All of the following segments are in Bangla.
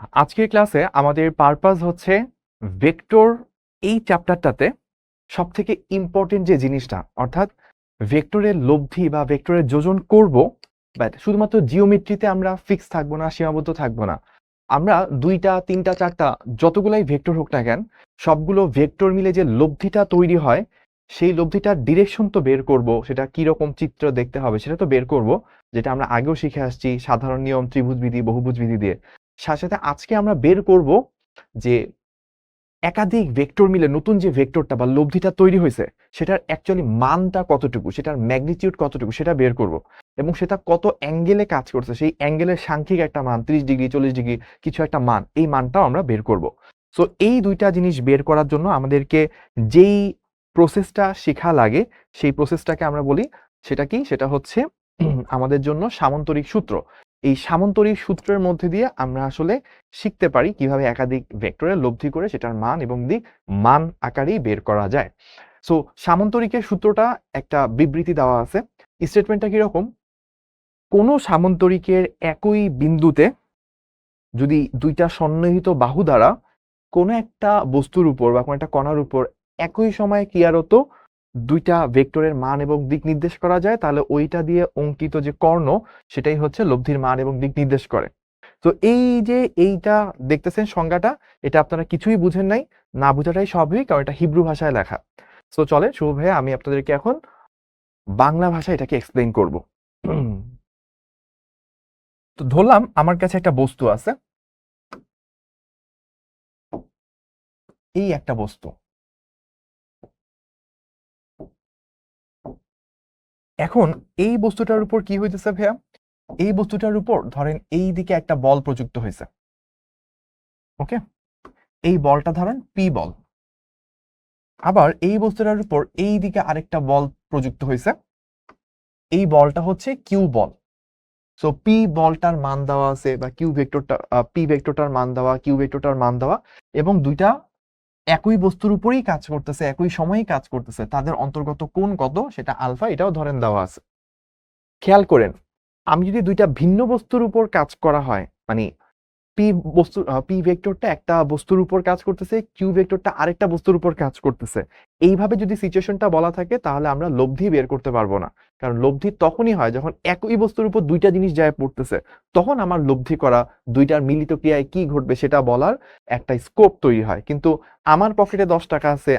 আজকের ক্লাসে আমাদের পারপাস হচ্ছে ভেক্টর এই চ্যাপ্টারটাতে সবথেকে ইম্পর্টেন্ট যে জিনিসটা অর্থাৎ ভেক্টরের লব্ধি বা ভেক্টরের যোজন করব, বাট শুধুমাত্র জিওমেট্রিতে আমরা ফিক্স থাকবো না, সীমাবদ্ধ থাকবো না। আমরা দুইটা তিনটা চারটা যতগুলাই ভেক্টর হোক না কেন, সবগুলো ভেক্টর মিলে যে লব্ধিটা তৈরি হয় সেই লব্ধিটার ডিরেকশন তো বের করব, সেটা কি রকম চিত্র দেখতে হবে সেটা তো বের করব, যেটা আমরা আগেও শিখে আসছি সাধারণ নিয়ম, ত্রিভুজ বিধি, বহুভুজ বিধি দিয়ে। সাথে সাথে আজকে আমরা বের করব যে একাধিক ভেক্টর মিলে নতুন যে ভেক্টরটা বা লব্ধিটা তৈরি হয়েছে সেটার অ্যাকচুয়ালি মানটা কতটুকু, সেটার ম্যাগনিটিউড কতটুকু সেটা বের করব, এবং সেটা কত অ্যাঙ্গেলে কাজ করছে, সেই অ্যাঙ্গেলের সাংখ্যিক একটা মান 30 ডিগ্রি 40 ডিগ্রি কিছু একটা মান, এই মানটাও আমরা বের করব। সো এই দুইটা জিনিস বের করার জন্য আমাদেরকে যেই প্রসেসটা শেখা লাগে সেই প্রসেসটাকে আমরা বলি, সেটা কি, সেটা হচ্ছে আমাদের জন্য সামান্তরিক সূত্র। এই সামান্তরিক সূত্রের মধ্যে দিয়ে আমরা আসলে শিখতে পারি কিভাবে একাধিক ভেক্টরের লব্ধি করে সেটার মান এবং দিক মান আকারেই বের করা যায়। সো সামান্তরিকের সূত্রটা একটা বিবৃতি দেওয়া আছে। স্টেটমেন্টটা কিরকম, কোনো সামান্তরিকের একই বিন্দুতে যদি দুইটা সন্নিহিত বাহু দ্বারা কোনো একটা বস্তুর উপর বা কোনো একটা কণার উপর একই সময়ে ক্রিয়ারত দুইটা ভেক্টরের মান এবং দিক নির্দেশ করা যায়, তাহলে ওইটা দিয়ে অঙ্কিত যে কর্ণ সেটাই হচ্ছে লব্ধির মান এবং দিক নির্দেশ করে। তো এই যে এইটা দেখতেছেন সংজ্ঞাটা, এটা আপনারা কিছুই বুঝেন নাই, না বুঝাটাই স্বাভাবিক, কারণ এটা হিব্রু ভাষায় লেখা। সো চলে শুভ ভাইয়া, আমি আপনাদেরকে এখন বাংলা ভাষায় এটাকে এক্সপ্লেইন করব। তো ধরলাম আমার কাছে একটা বস্তু আছে, এই একটা বস্তু। এখন এই বস্তুটার উপর কি হইতেছে ভাইয়া, এই বস্তুটার উপর ধরেন এই দিকে একটা বল প্রযুক্ত হয়েছে। ওকে, এই বলটা ধরেন পি বল। আবার এই বস্তুটার উপর এই দিকে আরেকটা বল প্রযুক্ত হয়েছে, এই বলটা হচ্ছে কিউ বল। সো পি বলটার মান দেওয়া আছে বা কিউ ভেক্টরটা, পি ভেক্টরটার মান দেওয়া, কিউ ভেক্টরটার মান দেওয়া, এবং দুইটা একই বস্তুর উপরেই কাজ করতেছে, একই সময়েই কাজ করতেছে, তাদের অন্তর্গত কোণ কত সেটা আলফা, এটাও ধরেন দেওয়া আছে। খেয়াল করেন, আমি যদি দুইটা ভিন্ন বস্তুর উপর কাজ করা হয়, মানে পি বস্তু, পি ভেক্টরটা একটা বস্তুর উপর কাজ করতেছে, কিউ ভেক্টরটা আরেকটা বস্তুর উপর কাজ করতেছে, এইভাবে যদি সিচুয়েশনটা বলা থাকে তাহলে আমরা লব্ধি বের করতে পারবো না। কারণ লব্ধি তখনই হয় যখন একই বস্তুর উপর দুইটা জিনিস যায় পড়তেছে, তখন আমার লব্ধি করা, দুইটার মিলিত ক্রিয়ায় কি ঘটবে সেটা বলার একটা স্কোপ তৈরি হয়। কিন্তু আমার পকেটে 10 টাকা আছে,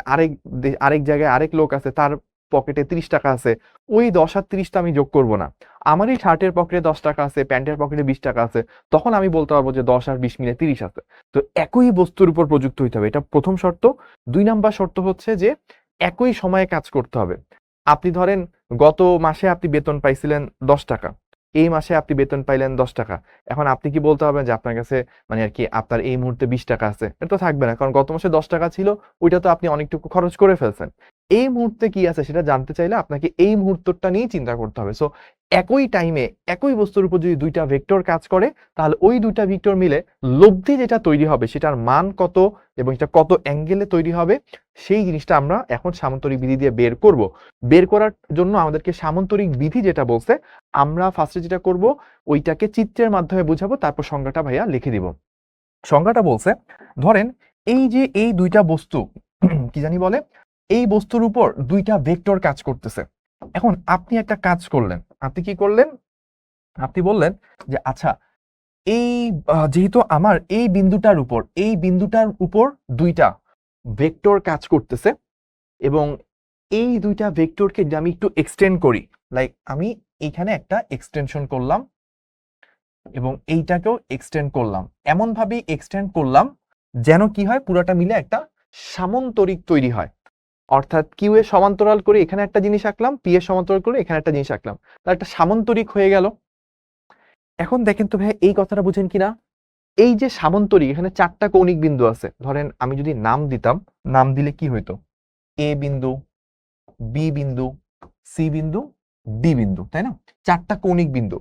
আরেক জায়গায় আরেক লোক আছে, তার পকেটে 30 টাকা আছে, ওই 10 আর 30টা আমি যোগ করব না। আমারই শার্টের পকেটে 10 টাকা আছে, প্যান্টের পকেটে 20 টাকা আছে, তখন আমি বলতে পারবো যে 10 আর 20 মিলে 30 আছে। তো একই বস্তুর উপর প্রযুক্ত হইতে হবে, এটা প্রথম শর্ত। 2 নাম্বার শর্ত হচ্ছে যে একই সময়ে কাজ করতে হবে। আপনি ধরেন গত মাসে আপনি বেতন পাইছিলেন 10 টাকা, এই মাসে আপনি বেতন পাইলেন 10 টাকা। এখন আপনি কি বলতে পারবেন যে আপনার কাছে মানে আর কি আপনার এই মুহূর্তে 20 টাকা আছে? এটা তো থাকবে না, কারণ গত মাসে 10 টাকা ছিল, ওইটা তো আপনি অনেকটুকু খরচ করে ফেলছেন। এই মুহূর্তে কি আছে সেটা জানতে চাইলে আপনাকে এই মুহূর্তটা নিয়েই চিন্তা করতে হবে। সো একই টাইমে একই বস্তুর উপর যদি দুইটা ভেক্টর কাজ করে, তাহলে ওই দুইটা ভেক্টর মিলে লব্ধি যেটা তৈরি হবে সেটার মান কত এবং এটা কত অ্যাঙ্গেলে তৈরি হবে, সেই জিনিসটা আমরা এখন সামান্তরিক বিধি দিয়ে বের করব। বের করার জন্য আমাদেরকে সামান্তরিক বিধি যেটা বলছে, আমরা ফার্স্টে যেটা করব ওইটাকে চিত্রের মাধ্যমে বুঝাবো, তারপর সংজ্ঞাটা ভাইয়া লিখে দিব। সংজ্ঞাটা বলছে, ধরেন এই যে এই দুইটা বস্তু কি জানি বলে, এই বস্তুর উপর দুইটা ভেক্টর কাজ করতেছে। এখন আপনি একটা কাজ করলেন, আপনি কি করলেন, আপনি বললেন যে আচ্ছা, এই যেহেতু আমার এই বিন্দুটার উপর দুইটা ভেক্টর কাজ করতেছে, এবং এই দুইটা ভেক্টরকে যদি আমি একটু এক্সটেন্ড করি, লাইক আমি এখানে একটা এক্সটেনশন করলাম এবং এইটাকেও এক্সটেন্ড করলাম, এমন ভাবেই এক্সটেন্ড করলাম যেন কি হয়, পুরাটা মিলে একটা সামান্তরিক তৈরি হয়। অর্থাৎ কিউ এর সমান্তরাল করে এখানে একটা জিনিস আঁকলাম, পি এর সমান্তরাল করে এখানে একটা জিনিস আঁকলাম, তার একটা সামান্তরিক হয়ে গেল। এখন দেখেন তো ভাই, এই কথাটা বুঝেন কিনা, এই যে সামান্তরিক, এখানে 4টা কৌণিক বিন্দু আছে, ধরেন আমি যদি নাম দিতাম, নাম দিলে কি হইতো, এ বিন্দু, বি বিন্দু, সি বিন্দু, ডি বিন্দু, তাই না? 4টা কৌণিক বিন্দু।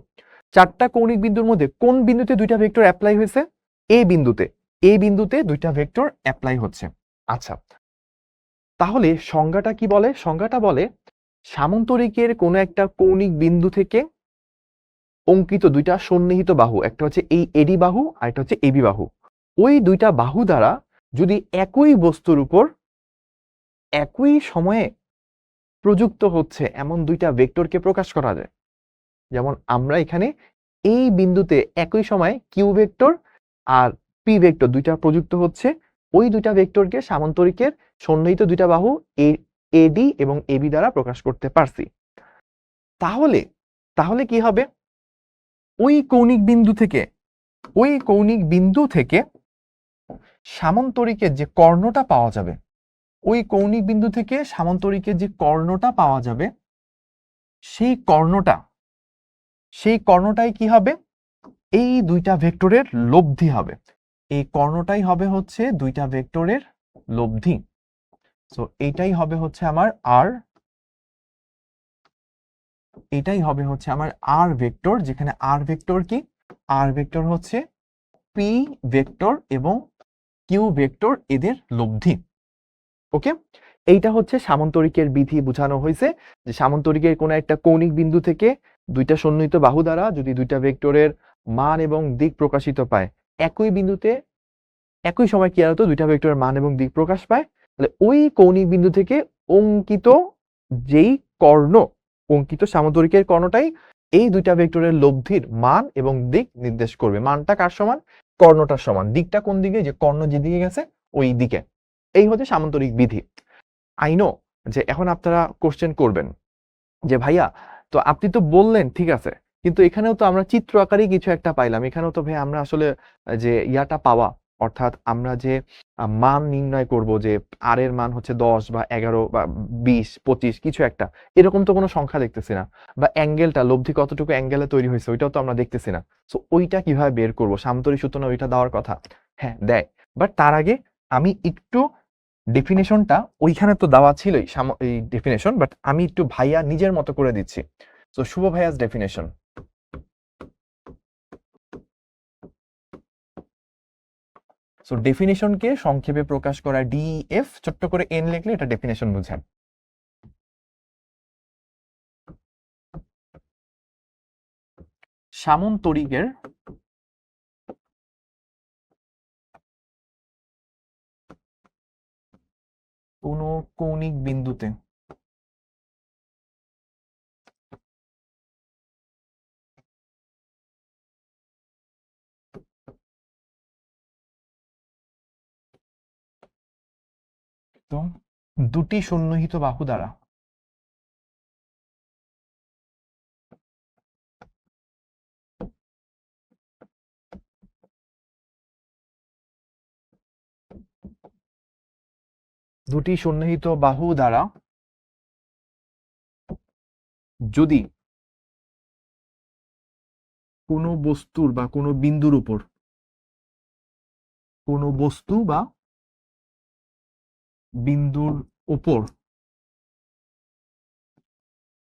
4টা কৌণিক বিন্দুর মধ্যে কোন বিন্দুতে দুইটা ভেক্টর অ্যাপ্লাই হয়েছে? এ বিন্দুতে। এ বিন্দুতে দুইটা ভেক্টর অ্যাপ্লাই হচ্ছে। আচ্ছা, তাহলে সংজ্ঞাটা কি বলে? সংজ্ঞাটা বলে সামান্তরিকের কোনো একটা কৌণিক বিন্দু থেকে অঙ্কিত দুইটা সন্নিহিত বাহু, একটা হচ্ছে এই এডি বাহু আর একটা হচ্ছে এবি বাহু, ওই দুইটা বাহু দ্বারা যদি একই বস্তুর উপর একই সময়ে প্রযুক্ত হচ্ছে এমন দুইটা ভেক্টরকে প্রকাশ করা যায়। যেমন আমরা এখানে এই বিন্দুতে একই সময় কিউ ভেক্টর আর পি ভেক্টর দুইটা প্রযুক্ত হচ্ছে, ওই দুইটা ভেক্টরকে সামান্তরিকের সন্নিহিত দুইটা বাহু এডি এবং এবি দ্বারা প্রকাশ করতে পারছি। তাহলে তাহলে কি হবে, ওই কৌণিক বিন্দু থেকে সামান্তরিকের যে কর্ণটা পাওয়া যাবে, ওই কৌণিক বিন্দু থেকে সামান্তরিকের যে কর্ণটা পাওয়া যাবে, সেই কর্ণটাই কি হবে, এই দুইটা ভেক্টরের লব্ধি হবে। এই কর্ণটাই হবে হচ্ছে দুইটা ভেক্টরের লব্ধি। সো এটাই হবে হচ্ছে আমার আর, এটাই হবে হচ্ছে আমার আর ভেক্টর, যেখানে আর ভেক্টর কি, আর ভেক্টর হচ্ছে পি ভেক্টর এবং কিউ ভেক্টর এদের লব্ধি। ওকে, এইটা হচ্ছে সামান্তরিকের বিধি বোঝানো হয়েছে, যে সামান্তরিকের কোনো একটা কৌণিক বিন্দু থেকে দুইটা সন্নিহিত বাহু দ্বারা যদি দুইটা ভেক্টরের মান এবং দিক প্রকাশিত পায়, একই বিন্দুতে একই সময় কি হতো দুইটা ভেক্টরের মান এবং দিক প্রকাশ পায়, তাহলে ওই কৌণিক বিন্দু থেকে অঙ্কিত যেই কর্ণ, অঙ্কিত সামান্তরিকের কর্ণটাই এই দুইটা ভেক্টরের লব্ধির মান এবং দিক নির্দেশ করবে। মানটা কার সমান, কর্ণটার সমান। দিকটা কোন দিকে, যে কর্ণ যেদিকে গেছে ওই দিকে। এই হচ্ছে সামান্তরিক বিধি। আই নো যে এখন আপনারা কোশ্চেন করবেন যে ভাইয়া, তো আপনি তো বললেন ঠিক আছে, কিন্তু এখানেও তো আমরা চিত্র আকারেই কিছু একটা পাইলাম, এখানেও তো ভাই আমরা আসলে যে ইয়াটা পাওয়া, অর্থাৎ আমরা যে মান নির্ণয় করব যে আর এর মান হচ্ছে 10 বা 11 বা 20 25 কিছু একটা, এরকম তো কোনো সংখ্যা দেখতেছি না। বা অ্যাঙ্গেলটা লব্ধি কতটুকু অ্যাঙ্গেলে তৈরি হয়েছে ওইটাও তো আমরা দেখতেছি না। সো ওইটা কিভাবে বের করব, সামান্তরিক সূত্র না ওইটা দেওয়ার কথা, হ্যাঁ দেয়, বাট তার আগে আমি একটু ডেফিনেশনটা ওইখানে তো দেওয়া ছিলই এই ডেফিনেশন, বাট আমি একটু ভাইয়া নিজের মতো করে দিচ্ছি। তো শুভ ভাইয়াস ডেফিনেশন, সো ডেফিনেশনকে সংক্ষেপে প্রকাশ করা ডিএফ, ছোট্ট করে এন লিখলে এটা ডেফিনেশন বোঝায়। সামন্তরিকের কোন কৌণিক বিন্দুতে তো দুটি সন্নিহিত বাহু দ্বারা যদি কোনো বস্তুর বা কোনো বিন্দুর উপর কোনো বস্তু বা বিন্দুর উপর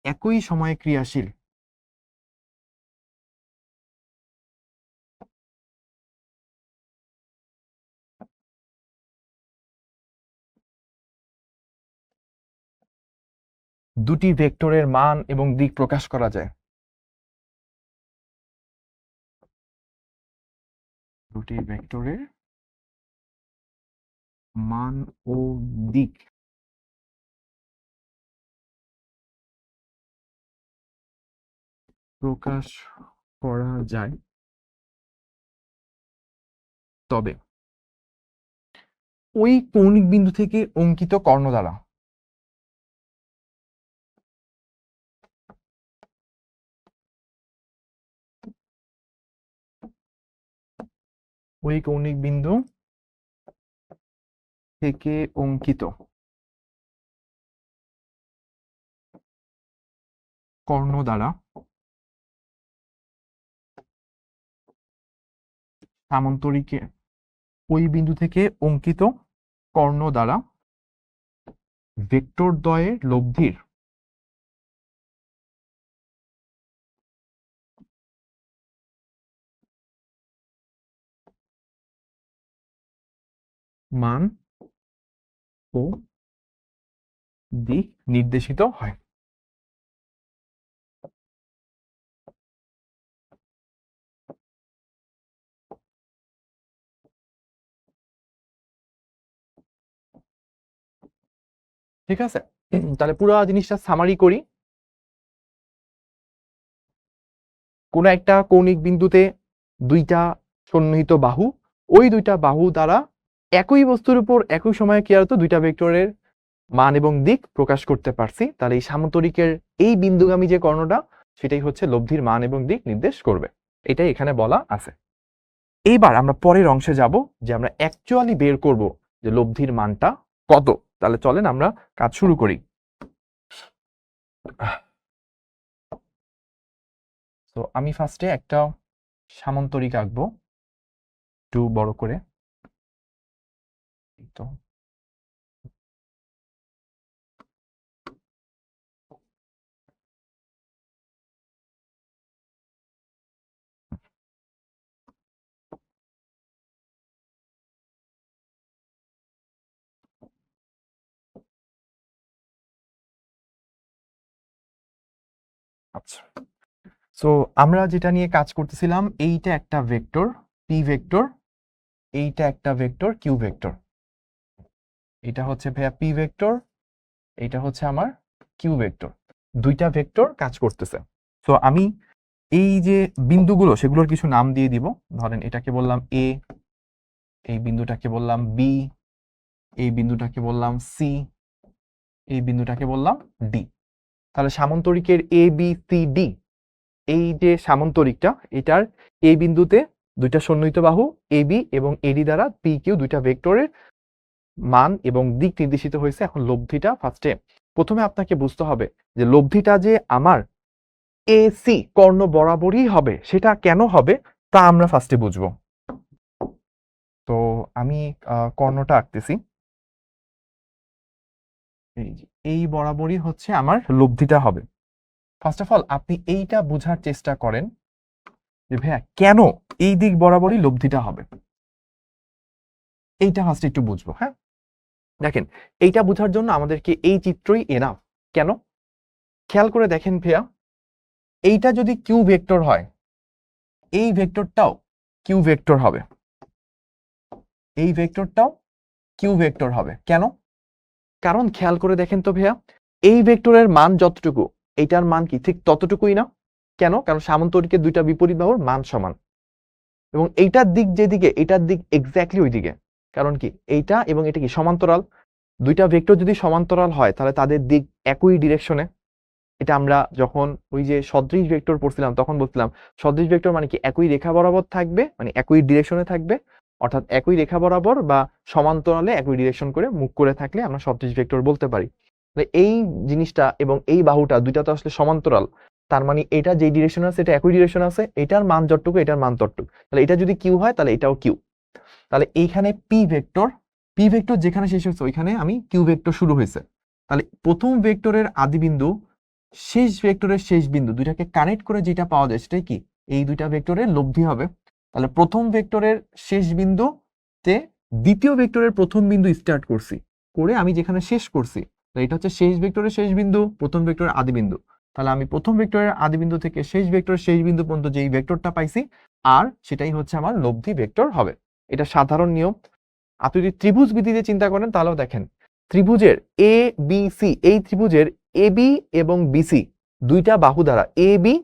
একই সময়ে ক্রিয়াশীল দুটি ভেক্টরের মান এবং দিক প্রকাশ করা যায়, দুটি ভেক্টরের মান ও দিক প্রকাশ করা যায়, তবে ওই কৌণিক বিন্দু থেকে অঙ্কিত কর্ণ দ্বারা ওই কৌণিক বিন্দু থেকে অঙ্কিত কর্ণ দ্বারা সামান্তরিকে ওই বিন্দু থেকে অঙ্কিত কর্ণ দ্বারা ভেক্টর দ্বয়ের লব্ধির মান ও দিক নির্দেশিত হয়। ঠিক আছে, তাহলে পুরো জিনিসটা সামারি করি। কোন একটা কৌণিক বিন্দুতে দুইটা সন্নিহিত বাহু, ওই দুইটা বাহু দ্বারা একই বস্তুর উপর একই সময়ে কি হতো দুইটা ভেক্টরের মান এবং দিক প্রকাশ করতে পারছি। তাহলে এই সামান্তরিকের এই বিন্দুগামী যে কর্ণটা সেটাই হচ্ছে লব্ধির মান এবং দিক নির্দেশ করবে, এটাই এখানে বলা আছে। এইবার আমরা পরের অংশে যাব যে আমরা অ্যাকচুয়ালি বের করব যে লব্ধির মানটা কত। তাহলে চলেন আমরা কাজ শুরু করি। তো আমি ফার্স্টে একটা সামান্তরিক আঁকবো একটু বড় করে। তো আচ্ছা, সো আমরা যেটা নিয়ে কাজ করতেছিলাম, এইটা একটা ভেক্টর পি ভেক্টর, এইটা একটা ভেক্টর কিউ ভেক্টর। এটা হচ্ছে ভাইয়া পি ভেক্টর, এটা হচ্ছে আমার কিউ ভেক্টর। দুইটা ভেক্টর কাজ করতেছে। তো আমি এই যে বিন্দুগুলো সেগুলোর কিছু নাম দিয়ে দিব। ধরেন এটাকে বললাম এ, এই বিন্দুটাকে বললাম বি, এই বিন্দুটাকে বললাম সি, এই বিন্দুটাকে বললাম ডি। তাহলে সামান্তরিকের এ বি সি ডি, এই যে সামান্তরিকটা এটার এই বিন্দুতে দুইটা সন্নিহিত বাহু এ বি এবং এডি দ্বারা পি কিউ দুইটা ভেক্টরের মান এবং দিক নির্দেশিত হয়েছে। এখন লব্ধিটা ফার্স্টে প্রথমে আপনাকে বুঝতে হবে যে লব্ধিটা যে আমার এ সি কর্ণ বরাবরই হবে, সেটা কেন হবে তা আমরা ফার্স্টে বুঝবো। তো আমি কর্ণটা আঁকতেছি, এই বরাবরই হচ্ছে আমার লব্ধিটা হবে। ফার্স্ট অফ অল আপনি এইটা বোঝার চেষ্টা করেন যে ভাইয়া কেন এই দিক বরাবরই লব্ধিটা হবে, এইটা ফার্স্ট একটু বুঝবো। হ্যাঁ, দেখেন এইটা বোঝার জন্য আমাদেরকে এই চিত্রই এনাফ। কেন? খেয়াল করে দেখেন ভাইয়া, এইটা যদি কিউ ভেক্টর হয়, এই ভেক্টরটাও কিউ ভেক্টর হবে, এই ভেক্টরটাও কিউ ভেক্টর হবে। কেন? কারণ খেয়াল করে দেখেন তো ভাইয়া, এই ভেক্টরের মান যতটুকু এইটার মান কি ঠিক ততটুকুই না? কেন? কারণ সামান্তরিকের দুইটা বিপরীত বাহুর মান সমান এবং এইটার দিক যেদিকে এটার দিক এক্স্যাক্টলি ওই দিকে। কারণ কি এইটা এবং এটা কি সমান্তরাল, দুইটা ভেক্টর যদি সমান্তরাল হয় তাহলে তাদের দিক একই ডিরেকশনে। এটা আমরা যখন ওই যে সদৃশ ভেক্টর পড়ছিলাম তখন বলছিলাম সদৃশ ভেক্টর মানে কি একই রেখা বরাবর থাকবে, মানে একই ডিরেকশনে থাকবে, অর্থাৎ একই রেখা বরাবর বা সমান্তরালে একই ডিরেকশন করে মুখ করে থাকলে আমরা সদৃশ ভেক্টর বলতে পারি। এই জিনিসটা এবং এই বাহুটা দুইটা তো আসলে সমান্তরাল, তার মানে এটা যে ডিরেকশন আছে এটা একই ডিরেকশন আছে, এটার মান যতটুকু এটার মান ততটুকু। তাহলে এটা যদি কিউ হয় তাহলে এটাও কিউ। তাহলে এইখানে পি ভেক্টর, পি ভেক্টর যেখানে শেষ হয়েছে ওইখানে আমি কিউ ভেক্টর শুরু হয়েছে। তাহলে প্রথম ভেক্টরের আদি বিন্দু শেষ ভেক্টরের শেষ বিন্দু দুইটাকে কানেক্ট করে যেটা পাওয়া যায় সেটাই কি এই দুইটা ভেক্টরের লব্ধি হবে। তাহলে প্রথম ভেক্টরের শেষ বিন্দুতে দ্বিতীয় ভেক্টরের প্রথম বিন্দু স্টার্ট করছি, করে আমি যেখানে শেষ করছি এটা হচ্ছে শেষ ভেক্টরের শেষ বিন্দু, প্রথম ভেক্টরের আদি বিন্দু। তাহলে আমি প্রথম ভেক্টরের আদি বিন্দু থেকে শেষ ভেক্টরের শেষ বিন্দু পর্যন্ত যেই ভেক্টরটা পাইছি আর সেটাই হচ্ছে আমার লব্ধি ভেক্টর হবে। এটা সাধারণ নিয়ম। আপনি যদি ত্রিভুজ বিধিতে চিন্তা করেন তাহলেও দেখেন ত্রিভুজের এ বি সি, এই ত্রিভুজের এ বি এবং বিসি দুইটা বাহু দ্বারা এ বি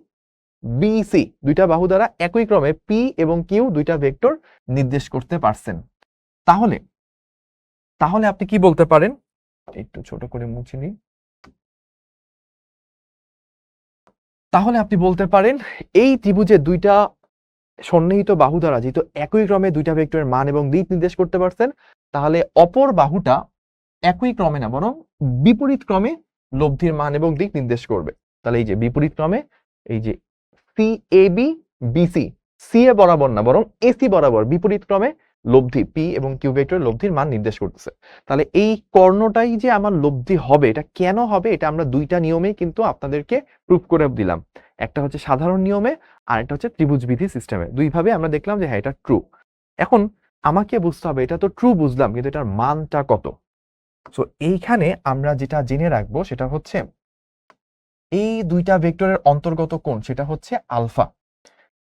বিসি দুইটা বাহু দ্বারা একই ক্রমে পি এবং কিউ দুইটা ভেক্টর নির্দেশ করতে পারছেন। তাহলে তাহলে আপনি কি বলতে পারেন, একটু ছোট করে মুছে নিই। তাহলে আপনি বলতে পারেন এই ত্রিভুজের দুইটা সন্নিহিত বাহু দ্বারা যেহেতু একই ক্রমে দুইটা ভেক্টরের মান এবং দিক নির্দেশ করতে পারছেন, তাহলে অপর বাহুটা একই ক্রমে না বরং বিপরীত ক্রমে লব্ধির মান এবং দিক নির্দেশ করবে। তাহলে এই যে বিপরীত ক্রমে এই যে C A B BC, C এ বরাবর না বরং এসি বরাবর বিপরীত ক্রমে লব্ধি পি এবং কিউ ভেক্টর লব্ধির মান নির্দেশ করতেছে। তাহলে এই কর্ণটাই যে আমার লব্ধি হবে, এটা কেন হবে এটা আমরা দুইটা নিয়মে কিন্তু আপনাদেরকে প্রুফ করে দিলাম। একটা হচ্ছে সাধারণ নিয়মে আর একটা হচ্ছে ত্রিভুজ বিধি সিস্টেমে। দুইভাবে আমরা দেখলাম যে হ্যাঁ এটা ট্রু। এখন আমাকে বুঝতে হবে এটা তো ট্রু বুঝলাম কিন্তু এটার মানটা কত। সো এইখানে আমরা যেটা জেনে রাখবো সেটা হচ্ছে এই দুইটা ভেক্টরের অন্তর্গত কোণ সেটা হচ্ছে আলফা,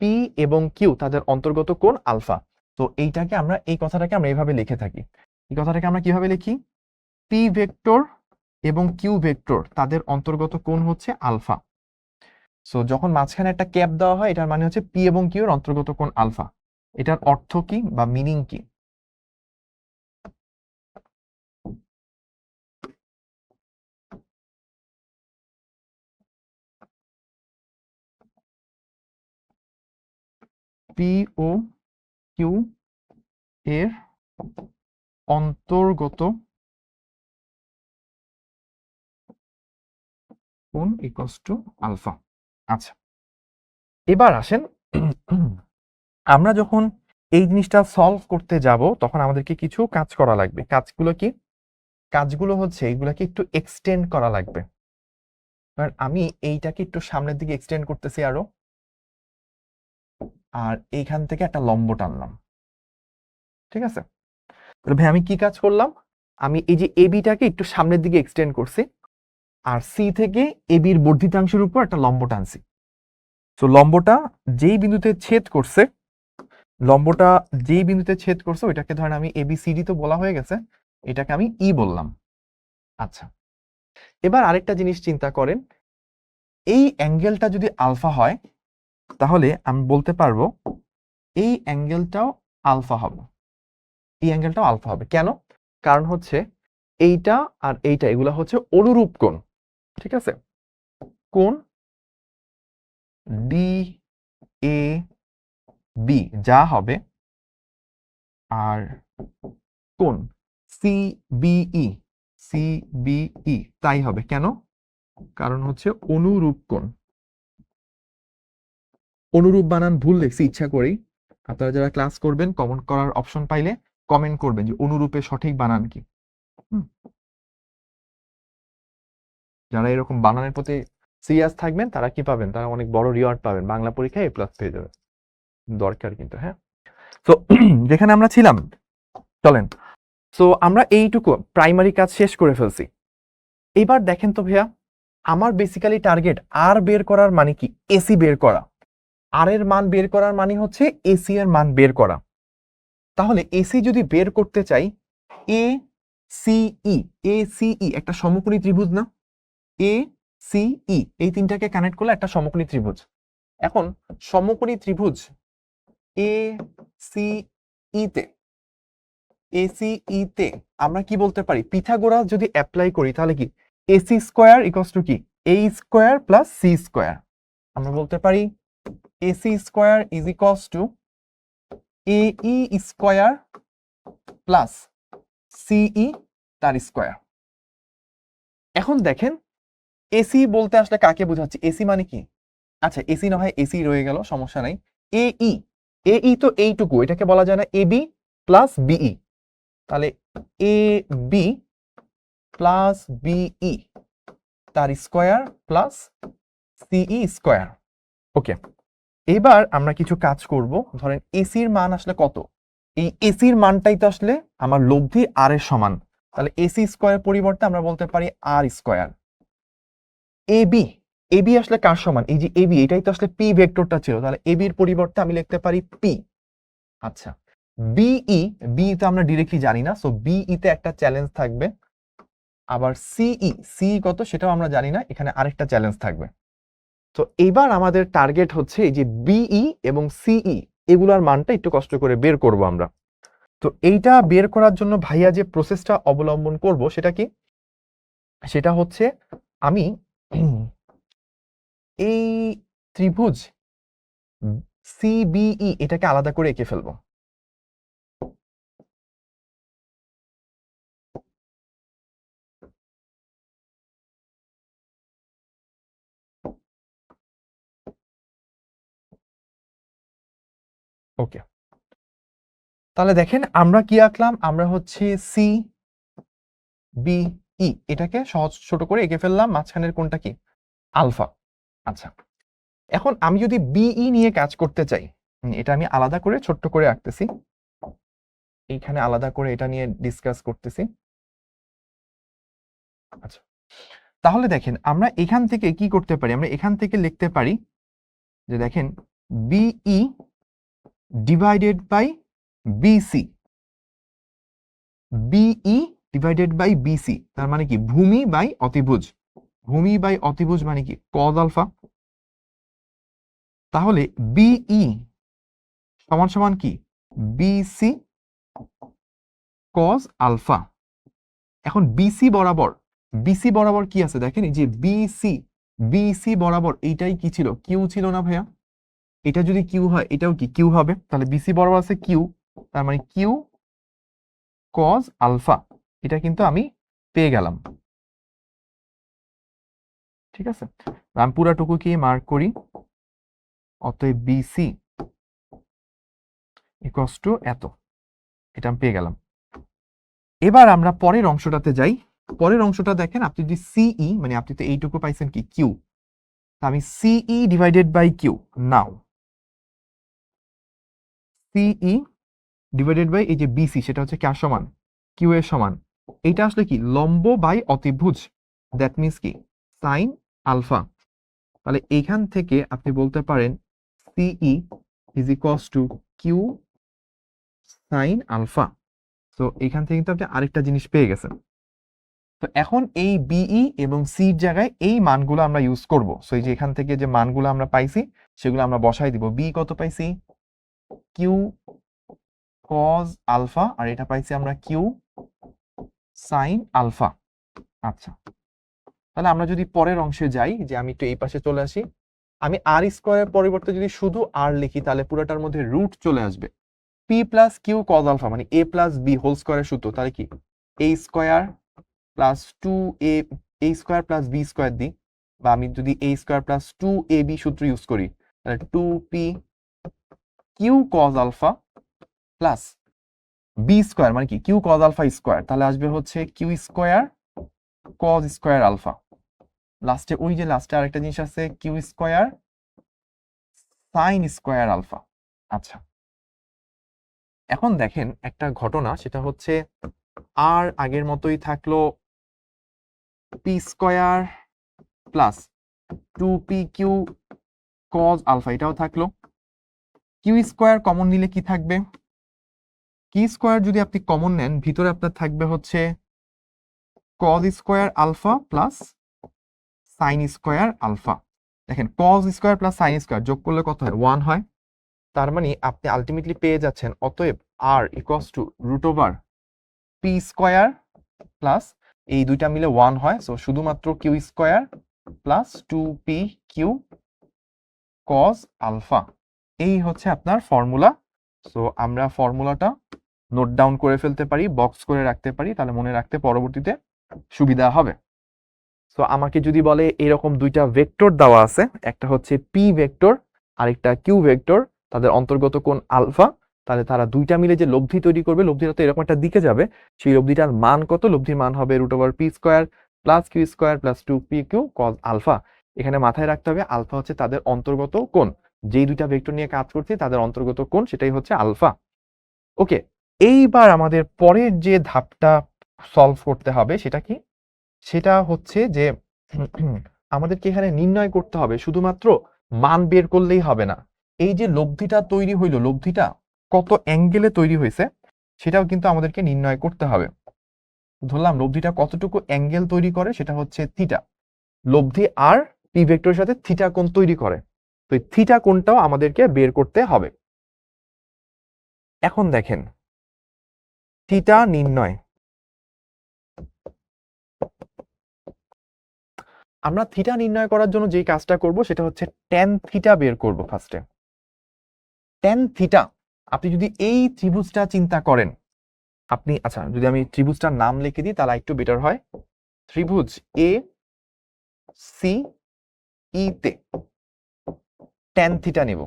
পি এবং কিউ তাদের অন্তর্গত কোণ আলফা। তো এইটাকে আমরা এই কথাটাকে আমরা এইভাবে লিখে থাকি। এই কথাটাকে আমরা কিভাবে লিখি, পি ভেক্টর এবং কিউ ভেক্টর তাদের অন্তর্গত কোণ হচ্ছে আলফা। সো যখন মাঝখানে একটা ক্যাপ দেওয়া হয় এটার মানে হচ্ছে পি এবং কিউ এর অন্তর্গত কোণ আলফা। এটার অর্থ কি বা মিনিং কি? পি ও কিউ এর অন্তর্গত কোণ ইকুয়ালস টু আলফা। আচ্ছা, এবার আসেন আমরা যখন এই জিনিসটা সলভ করতে যাব তখন আমাদেরকে কিছু কাজ করা লাগবে। কাজগুলো কি? কাজগুলো হচ্ছে এইগুলাকে একটু এক্সটেন্ড করা লাগবে। কারণ আমি এইটাকে একটু সামনের দিকে এক্সটেন্ড করতেছি আরো, আর এইখান থেকে একটা লম্ব টানলাম। ঠিক আছে, তাহলে ভাই আমি কি কাজ করলাম? আমি এই যে এবিটাকে একটু সামনের দিকে এক্সটেন্ড করছি, আর সি থেকে এবির বর্ধিতাংশের উপর একটা লম্ব টানছি। তো লম্বটা যেই বিন্দুতে ছেদ করছে, ওইটাকে ধরেন আমি এবিসিডি তো বলা হয়ে গেছে, এটাকে আমি ই বললাম। আচ্ছা, এবার আরেকটা জিনিস চিন্তা করেন, এই অ্যাঙ্গেলটা যদি আলফা হয় তাহলে আমি বলতে পারবো এই অ্যাঙ্গেলটাও আলফা হবে। কেন? কারণ হচ্ছে এইটা আর এইটা এগুলা হচ্ছে অনুরূপ কোণ। ঠিক আছে, কোণ ডি এ বি যা হবে, আর কোণ সিবিই তাই হবে। কেন? কারণ হচ্ছে অনুরূপ কোণ। অনুরূপ বানান ভুল লিখছি ইচ্ছা করেই। আপনারা যারা ক্লাস করবেন কমেন্ট করার অপশন পাইলে কমেন্ট করবেন যে অনুরূপের সঠিক বানান কি। যারা এরকম বানানের প্রতি সিরিয়াস থাকবেন তারা কি পাবেন? তারা অনেক বড় রিওয়ার্ড পাবেন, বাংলা পরীক্ষায় A+ পেয়ে যাবেন। দরকার কিন্তু, হ্যাঁ। তো যেখানে আমরা ছিলাম, চলেন। সো আমরা এইটুকু প্রাইমারি কাজ শেষ করে ফেলছি। এবার দেখেন তো ভাইয়া, আমার বেসিক্যালি টার্গেট আর বের করার মানে কি? এসি বের করা। আর এর মান বের করার মানে হচ্ছে এসি এর মান বের করা। তাহলে এসি যদি বের করতে চাই, এ সিই একটা সমকোণী ত্রিভুজ না? এ সিই এই তিনটাকে কানেক্ট করলে একটা সমকোণী ত্রিভুজ। এখন সমকোণী ত্রিভুজ এ সিই তে আমরা কি বলতে পারি? পিথাগোরাস যদি অ্যাপ্লাই করি তাহলে কি এসি স্কোয়ার ইকুয়ালস টু কি A square plus C square. আমরা বলতে পারি AC square is equals two এই স্কোয়ার প্লাস সিই তার স্কোয়ার। এখন দেখেন এসি বলতে আসলে কাকে বোঝাচ্ছি? এসি মানে কি? আচ্ছা, এসি না হয় এসি রয়ে গেল, সমস্যা নাই। এই তো এইটুকু, এটাকে বলা যায় না এবি প্লাস বিই? তাহলে এ বি প্লাস বিই তার square plus CE square. Okay, এবার আমরা কিছু কাজ করব। ধরেন এসির মান আসলে কত? এই এসির মানটাই তো আসলে আমার লব্ধি আর এর সমান। তাহলে এসি স্কোয়ার পরিবর্তে আমরা বলতে পারি আর স্কোয়ার। এবি আসলে কার সমান? এই যে এবি, এটাই তো আসলে পি ভেক্টরটা ছিল, তাহলে এবির পরিবর্তে আমি লিখতে পারি পি। আচ্ছা, বি তো আমরা ডিরেক্টলি জানি না, সো বিই তে একটা চ্যালেঞ্জ থাকবে। আবার সি কত সেটাও আমরা জানি না, এখানে আরেকটা চ্যালেঞ্জ থাকবে। তো এবার আমাদের টার্গেট হচ্ছে এই যে বিই এবং সিই এগুলার মানটা একটু কষ্ট করে বের করব আমরা। তো এইটা বের করার জন্য ভাইয়া যে প্রসেসটা অবলম্বন করব সেটা কি? সেটা হচ্ছে আমি এই ত্রিভুজ সিবিই এটাকে আলাদা করে এঁকে ফেলবো। ওকে, তাহলে দেখেন আমরা কি আঁকলাম? আমরা হচ্ছে সি বিই এটাকে সহজ ছোট করে এঁকে ফেললাম। মাঝখানের কোনটা কি? আলফা। আচ্ছা, এখন আমি যদি বিই নিয়ে কাজ করতে চাই, এটা আমি আলাদা করে ছোট্ট করে আঁকতেছি, এইখানে আলাদা করে এটা নিয়ে ডিসকাস করতেছি। আচ্ছা, তাহলে দেখেন আমরা এখান থেকে কি করতে পারি? আমরা এখান থেকে লিখতে পারি যে দেখেন BE divided by BC, BE divided by BC, তার মানে কি ভূমি বাই অতিভুজ, ভূমি বাই অতিভুজ মানে কি কজ আলফা। তাহলে বিই সমান সমান কি বিসি কজ আলফা। এখন বিসি বরাবর কি আছে দেখেন, এই যে বিসি বরাবর এইটাই কি ছিল, কিউ ছিল না ভাইয়া? এটা যদি কিউ হয় এটাও কি কিউ হবে, তাহলে বিসি বরাবর আছে কিউ, তার মানে কিউ কজ আলফা, এটা কিন্তু আমি পেয়ে গেলাম। ঠিক আছে, আমি পুরাটুকু কি মার্ক করি, অতএব বিসি ইকুয়ালস টু এত, এটা আমি পেয়ে গেলাম। এবার আমরা পরের অংশটাতে যাই। পরের অংশটা দেখেন, আপনি যদি সিই মানে আপনি তো এইটুকু পাইছেন কি কিউ, আমি সিই ডিভাইডেড বাই কিউ, নাও সিই ডিভাইডেড বাই এই যে বিসি, সেটা হচ্ছে কার সমান, কিউ এর সমান। এটা আসলে কি লম্ব বাই অতিভুজ, দ্যাট মিনস কি সাইন আলফা। তাহলে এখান থেকে আপনি বলতে পারেন CE is equals to q sine alpha. তো এখান থেকে কিন্তু আপনি আরেকটা জিনিস পেয়ে গেছেন। তো এখন এই বিই এবং সির জায়গায় এই মানগুলো আমরা ইউজ করব। সো এই যে এখান থেকে যে মানগুলো আমরা পাইছি সেগুলো আমরা বসাই দিব। বি কত পাইছি, কিউ কজ আলফা, আর এটা পাইছি আমরা কিউ সাইন আলফা। আচ্ছা, তাহলে আমরা যদি পরের অংশে যাই, যে আমি একটু এই পাশে চলে আসি, আমি আর স্কোয়ারের পরিবর্তে যদি শুধু আর লিখি তাহলে পুরোটার মধ্যে রুট চলে আসবে। P plus Q cos alpha মানে এ প্লাস বি হোল স্কোয়ারের সূত্র, তাহলে কি A square plus 2a square plus B square দিই, বা আমি যদি এ স্কোয়ার প্লাস 2ab সূত্র ইউজ করি, তাহলে 2p Q cos alpha plus B square মানে কি কিউ কজ আলফা স্কোয়ার, তাহলে আসবে হচ্ছে q square cos square alpha. লাস্টে ওই যে লাস্টে আরেকটা জিনিস আছে q square sine square alpha. আচ্ছা, এখন দেখেন একটা ঘটনা, সেটা হচ্ছে আর আগের মতোই থাকলো, p square plus 2p Q cos alpha এটাও থাকলো। কিউ স্কোয়ার কমন নিলে কি থাকবে, কি স্কোয়ার যদি আপনি কমন নেন ভিতরে আপনার থাকবে হচ্ছে cos square alpha plus sine square alpha. দেখেন cos square plus sine square যোগ করলে কত হয়, 1 হয়। তার মানে আপনি আলটিমেটলি পেয়ে যাচ্ছেন অতএব R equals to root over P square plus এই দুইটা মিলে 1 হয়, সো শুধুমাত্র Q square plus 2p Q cos alpha. এই হচ্ছে আপনার ফর্মুলা। সো আমরা ফর্মুলাটা নোট ডাউন করে ফেলতে পারি, বক্স করে রাখতে পারি, তাহলে মনে রাখতে পরবর্তীতে সুবিধা হবে। সো আমাকে যদি বলে এরকম দুইটা ভেক্টর দেওয়া আছে, একটা হচ্ছে পি ভেক্টর আরেকটা কিউ ভেক্টর, তাদের অন্তর্গত কোণ আলফা, তাহলে তারা দুইটা মিলে যে লব্ধি তৈরি করবে, লব্ধিটা তো এরকম একটা দিকে যাবে, সেই লব্ধিটার মান কত, লব্ধির মান হবে root over P square plus q square plus 2p Q cos alpha. এখানে মাথায় রাখতে হবে আলফা হচ্ছে তাদের অন্তর্গত কোণ, যেই দুইটা ভেক্টর নিয়ে কাজ করছি তাদের অন্তর্গত কোণ সেটাই হচ্ছে আলফা। ওকে, এইবার আমাদের পরের যে ধাপটা সলভ করতে হবে সেটা কি, সেটা হচ্ছে যে আমাদেরকে এখানে নির্ণয় করতে হবে, শুধুমাত্র মান বের করলেই হবে না, এই যে লব্ধিটা তৈরি হইলো, লব্ধিটা কত অ্যাঙ্গেলে তৈরি হয়েছে সেটাও কিন্তু আমাদেরকে নির্ণয় করতে হবে। ধরলাম লব্ধিটা কতটুকু অ্যাঙ্গেল তৈরি করে, সেটা হচ্ছে থিটা, লব্ধি আর পি ভেক্টরের সাথে থিটা কোণ তৈরি করে, তো এই থিটা কোণটাও আমাদেরকে বের করতে হবে। এখন দেখেন থিটা নির্ণয়, আমরা থিটা নির্ণয় করার জন্য যে কাজটা করব সেটা হচ্ছে ট্যান থিটা বের করব ফার্স্টে। ট্যান থিটা, আপনি যদি এই ত্রিভুজটা চিন্তা করেন, আপনি আচ্ছা যদি আমি ত্রিভুজটার নাম লিখে দিই তাহলে একটু বেটার হয়, ত্রিভুজ এ সি ই তে ট্যান থিটা নেব,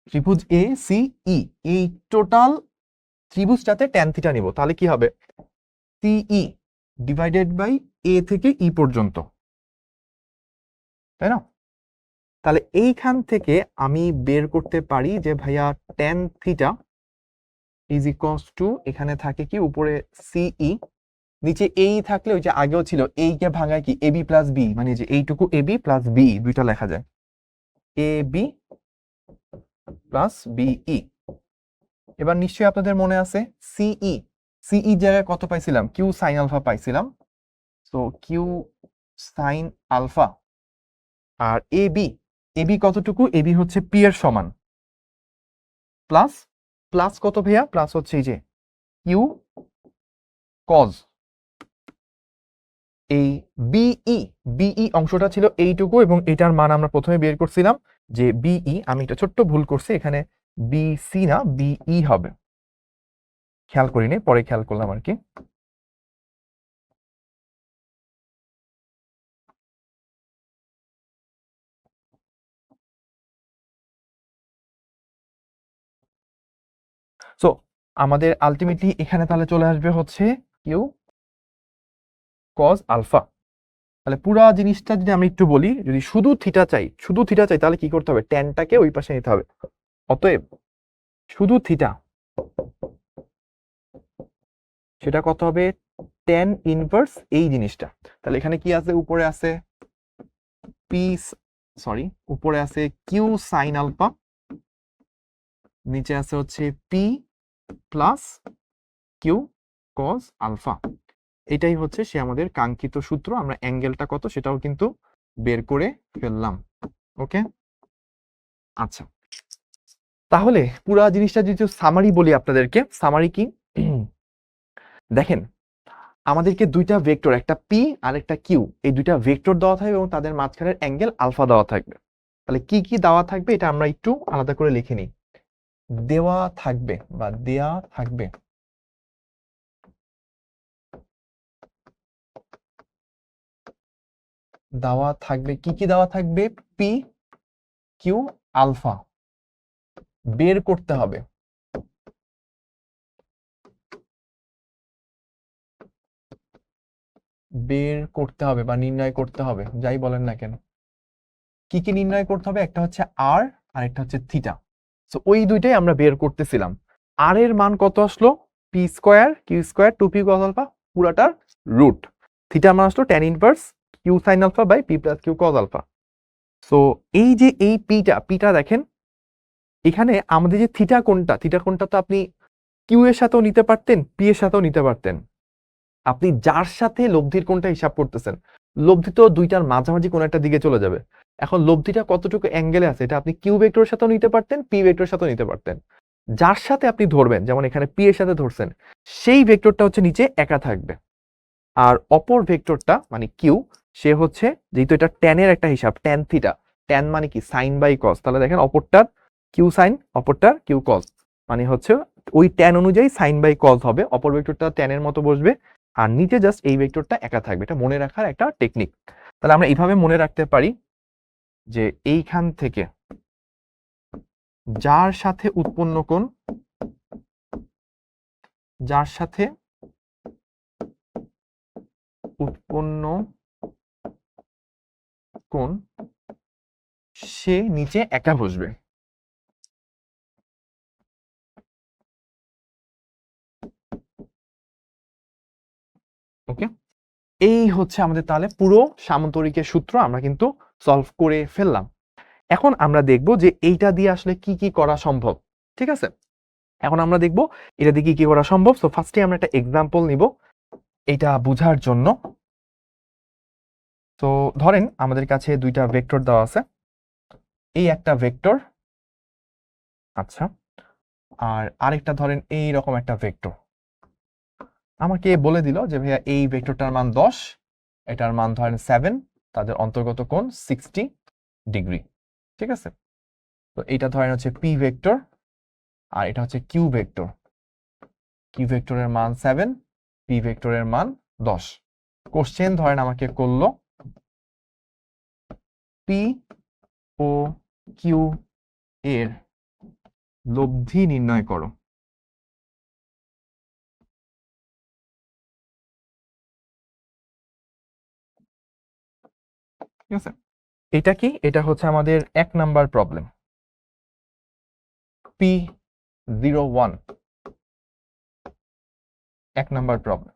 ত্রিভুজ এ সি ই এই টোটাল ত্রিভুজটাতে ট্যান থিটা নেব, তাহলে কি হবে সিই ডিভাইডেড বাই এ থেকে ই পর্যন্ত, তাই না? তাহলে এইখান থেকে আমি বের করতে পারি যে ভাইয়া tan theta is equals two, এখানে থাকে কি উপরে সিই, নিচে এই থাকলে ওই যে আগেও ছিল এই কে ভাঙায় কি এবি প্লাস বি, মানে যে এইটুকু এবি প্লাস বি দুইটা লেখা যায়, এ বি প্লাস বিই। এবার নিশ্চয়ই আপনাদের মনে আছে সিই, সিই জায়গায় কত পাইছিলাম? কিউ সাইন আলফা পাইছিলাম। So Q sine alpha. আর এবি, এবি কতটুকু? এবি হচ্ছে পি এর সমান, প্লাস প্লাস কত ভাইয়া? প্লাস হচ্ছে এই যে কিউ কজ। এই বিই, বিই অংশটা ছিল এইটুকু, এবং এটার মান আমরা প্রথমে বের করছিলাম যে বিই, আমি একটা ছোট্ট ভুল করছি, এখানে বিসি না বিই হবে, খেয়াল করিনি, পরে খেয়াল করলাম আর কি। সো আমাদের আলটিমেটলি এখানে তাহলে চলে আসবে হচ্ছে কিউ কজ আলফা। তাহলে পুরা জিনিসটা যদি আমি একটু বলি, যদি শুধু থিটা চাই, শুধু থিটা চাই, তাহলে কি করতে হবে? ট্যানটাকে ওই পাশে নিতে হবে। অতএব শুধু থিটা, সেটা কত হবে? ট্যান ইনভার্স এই জিনিসটা। তাহলে এখানে কি আছে? উপরে আছে পি, সরি, উপরে আছে কিউ সাইন আলফা, নিচে আছে হচ্ছে p plus Q cos alpha. এটাই হচ্ছে সে আমাদের কাঙ্ক্ষিত সূত্র। আমরা অ্যাঙ্গেলটা কত সেটাও কিন্তু বের করে ফেললাম। ওকে, আচ্ছা, তাহলে পুরা জিনিসটা যদি সামারি বলি আপনাদেরকে, সামারি কি? দেখেন, আমাদেরকে দুইটা ভেক্টর, একটা পি আর একটা কিউ, এই দুইটা ভেক্টর দেওয়া থাকবে এবং তাদের মাঝখানের অ্যাঙ্গেল আলফা দেওয়া থাকবে। তাহলে কি কি দেওয়া থাকবে এটা আমরা একটু আলাদা করে লিখে নিই। দেওয়া থাকবে বা দেয়া থাকবে দেওয়া থাকবে কি কি দেওয়া থাকবে? পি কিউ আলফা বের করতে হবে। বের করতে হবে বা নির্ণয় করতে হবে, যাই বলেন না কেন। কি কি নির্ণয় করতে হবে? একটা হচ্ছে আর, আর একটা হচ্ছে থিটা। সো ওই দুইটাই আমরা বের করতেছিলাম। আর এর মান কত আসলো? P square Q square two P cos alpha পুরাটার রুট। থিটার মান আসলো tan inverse Q sine alpha by P plus Q cos alpha. So এই যে এই পিটা দেখেন, এখানে আমাদের যে থিটা কোণটা, থিটা কোণটা তো আপনি কিউ এর সাথেও নিতে পারতেন, পি এর সাথেও নিতে পারতেন। আপনি যার সাথে লব্ধির কোণটা হিসাব করতেছেন, লব্ধি তো দুইটার মাঝামাঝি কোন একটা দিকে চলে যাবে। এখন লব্ধিটা কতটুকু অ্যাঙ্গেলে আছে এটা আপনি কিউ ভেক্টরের সাথেও নিতে পারতেন, পি ভেক্টরের সাথেও নিতে পারতেন। যার সাথে আপনি ধরবেন, যেমন এখানে পি এর সাথে ধরছেন, সেই ভেক্টরটা হচ্ছে নিচে একা থাকবে। আর অপর ভেক্টরটা মানে কিউ, সে হচ্ছে, যেহেতু এটা ট্যানের একটা হিসাব, ট্যান থিটা, ট্যান মানে কি? Sine by cos. তাহলে দেখেন অপরটার কিউ সাইন, অপরটার কিউ কস, মানে হচ্ছে ওই ট্যান অনুযায়ী সাইন বাই কস হবে, অপর ভেক্টরটা ট্যানের মতো বসবে, আর নিচে জাস্ট এই ভেক্টরটা একা থাকবে। এটা মনে রাখার একটা টেকনিক। তাহলে আমরা এইভাবে মনে রাখতে পারি যে এইখান থেকে যার সাথে উৎপন্ন কোণ, যার সাথে উৎপন্ন কোণ, সে নিচে একা বসবে। ওকে, এই হচ্ছে আমাদের তাহলে পুরো সামান্তরিকের সূত্র আমরা কিন্তু সলভ করে ফেললাম। এখন আমরা দেখব যে এইটা দিয়ে আসলে কি কি করা সম্ভব। ঠিক আছে, এখন আমরা দেখব এটা দিয়ে কি কি করা সম্ভব। সো ফার্স্টে আমরা একটা এক্সাম্পল নিব এটা বোঝার জন্য। তো ধরেন আমাদের কাছে দুইটা ভেক্টর দেওয়া আছে, এই একটা ভেক্টর, আচ্ছা, আর আরেকটা ধরেন এই রকম একটা ভেক্টর। আমাকে বলে দিল যে ভাইয়া এই ভেক্টরটার মান 10, এটার মান ধরেন 7, তাদের অন্তর্গত কোণ 60 ডিগ্রি। ঠিক আছে, তো এটা ধরেন হচ্ছে পি ভেক্টর, আর এটা হচ্ছে কিউ ভেক্টর। কিউ ভেক্টরের মান 7, পি ভেক্টরের মান 10। কোশ্চেন ধরেন আমাকে করলো পি ও কিউ এর লব্ধি নির্ণয় করো। ঠিক আছে, এটা কি? এটা হচ্ছে আমাদের 1 number problem, P01, 1 number problem.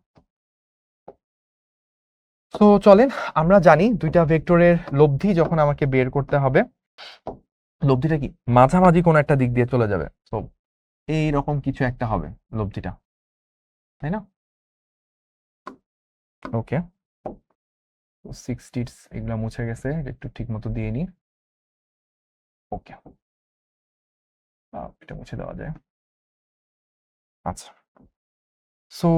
তো চলেন, আমরা জানি দুইটা ভেক্টরের লব্ধি যখন আমাকে বের করতে হবে, লব্ধিটা কি? মাঝামাঝি কোন একটা দিক দিয়ে চলে যাবে। তো এই রকম কিছু একটা হবে লব্ধিটা। তাই না? ওকে, 60 এগুলা মুছে গেছে, একটু ঠিক মতো দিয়ে নিই। ওকে, এটা মুছে দেওয়া যায়। আচ্ছা, সো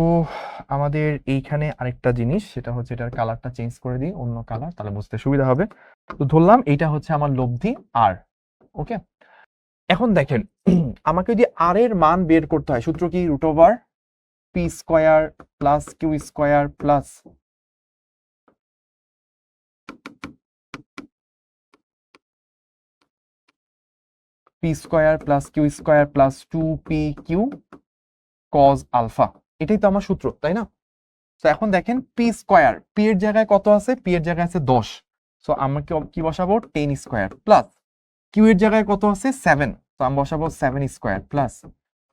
আমাদের এইখানে আরেকটা জিনিস, সেটা হচ্ছে এটার কালারটা চেঞ্জ করে দিই, অন্য কালার, তাহলে বুঝতে সুবিধা হবে। তো ধরলাম এইটা হচ্ছে আমার লব্ধি আর। ওকে, এখন দেখেন আমাকে যদি আর এর মান বের করতে হয়, সূত্র কি? Root over P square plus q square plus p square plus q square plus 2p/q cos alpha. এটাই তো আমার সূত্র, তাই না? তো এখন দেখেন পি স্কোয়ার, পি এর জায়গায় কত আছে? পি এর জায়গায় আছে 10। সো আমরা কি বসাবো? 10 স্কোয়ার প্লাস কিউ এর জায়গায় কত আছে? 7। তো আমি বসাবো 7 square plus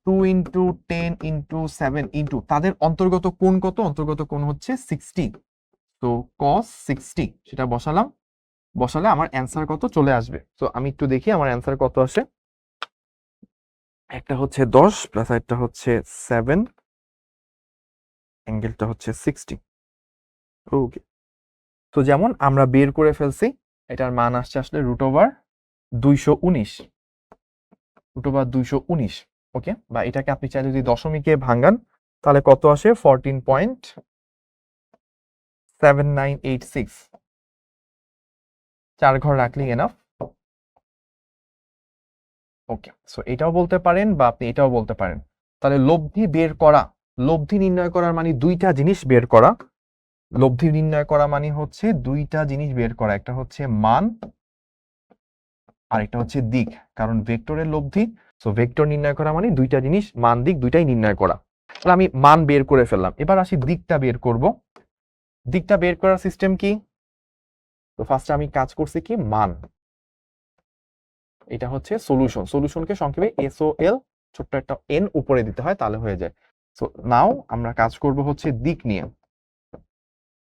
2 into 10 into 7 into তাদের অন্তর্গত কোণ কত? অন্তর্গত কোণ হচ্ছে 60। তো cos 60 সেটা বসালাম, বসালে আমার অ্যান্সার কত চলে আসবে। তো আমি একটু দেখি আমার অ্যান্সার কত আসে। একটা হচ্ছে 10 প্লাস একটা হচ্ছে 7, অ্যাঙ্গেলটা হচ্ছে 60। ওকে, তো যেমন আমরা বের করে ফেলছি, এটার মান আসছে আসলে রুট ওভার 219, রুট ওভার 219। ওকে, বা এটাকে আপনি চাইলে যদি দশমিকে ভাঙান তাহলে কত আসে? 14.7986। 4 ঘর রাখলেই এনাফ। ওকে, সো এটাও বলতে পারেন বা আপনি এটাও বলতে পারেন। তাহলে লব্ধি বের করা, লব্ধি নির্ণয় করার মানে দুইটা জিনিস বের করা। লব্ধি নির্ণয় করা মানে হচ্ছে দুইটা জিনিস বের করা, একটা হচ্ছে মান আর একটা হচ্ছে দিক, কারণ ভেক্টরের লব্ধি। সো ভেক্টর নির্ণয় করা মানে দুইটা জিনিস, মান দিক দুইটাই নির্ণয় করা। তাহলে আমি মান বের করে ফেললাম, এবার আসি দিকটা বের করব। দিকটা বের করার সিস্টেম কি? তো ফার্স্টে আমি কাজ করছি কি? মান, এটা হচ্ছে সলিউশন, সলিউশনকে সংক্ষেপে SOL ছোট্ট একটা n উপরে দিতে হয়, তাহলে হয়ে যায়। সো নাও আমরা কাজ করব হচ্ছে দিক নিয়ে।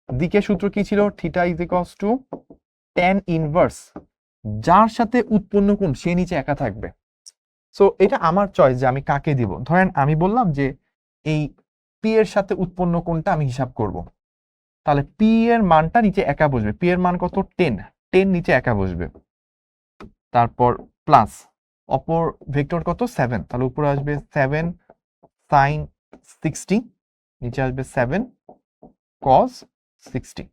দিকের সূত্র কি ছিল? Theta is equals two tan inverse, যার সাথে উৎপন্ন কোণ সে নিচে একা থাকবে। সো এটা আমার চয়েস যে আমি কাকে দিব। ধরেন আমি বললাম যে এই পি এর সাথে উৎপন্ন কোণটা আমি হিসাব করব, তাহলে পি এর মানটা নিচে একা বসবে। পি এর মান কত? 10, 10 নিচে একা বসবে। তারপর প্লাস অপর ভেক্টর কত? 7, তাহলে উপরে আসবে 7 sin 60, নিচে আসবে 7 cos 60।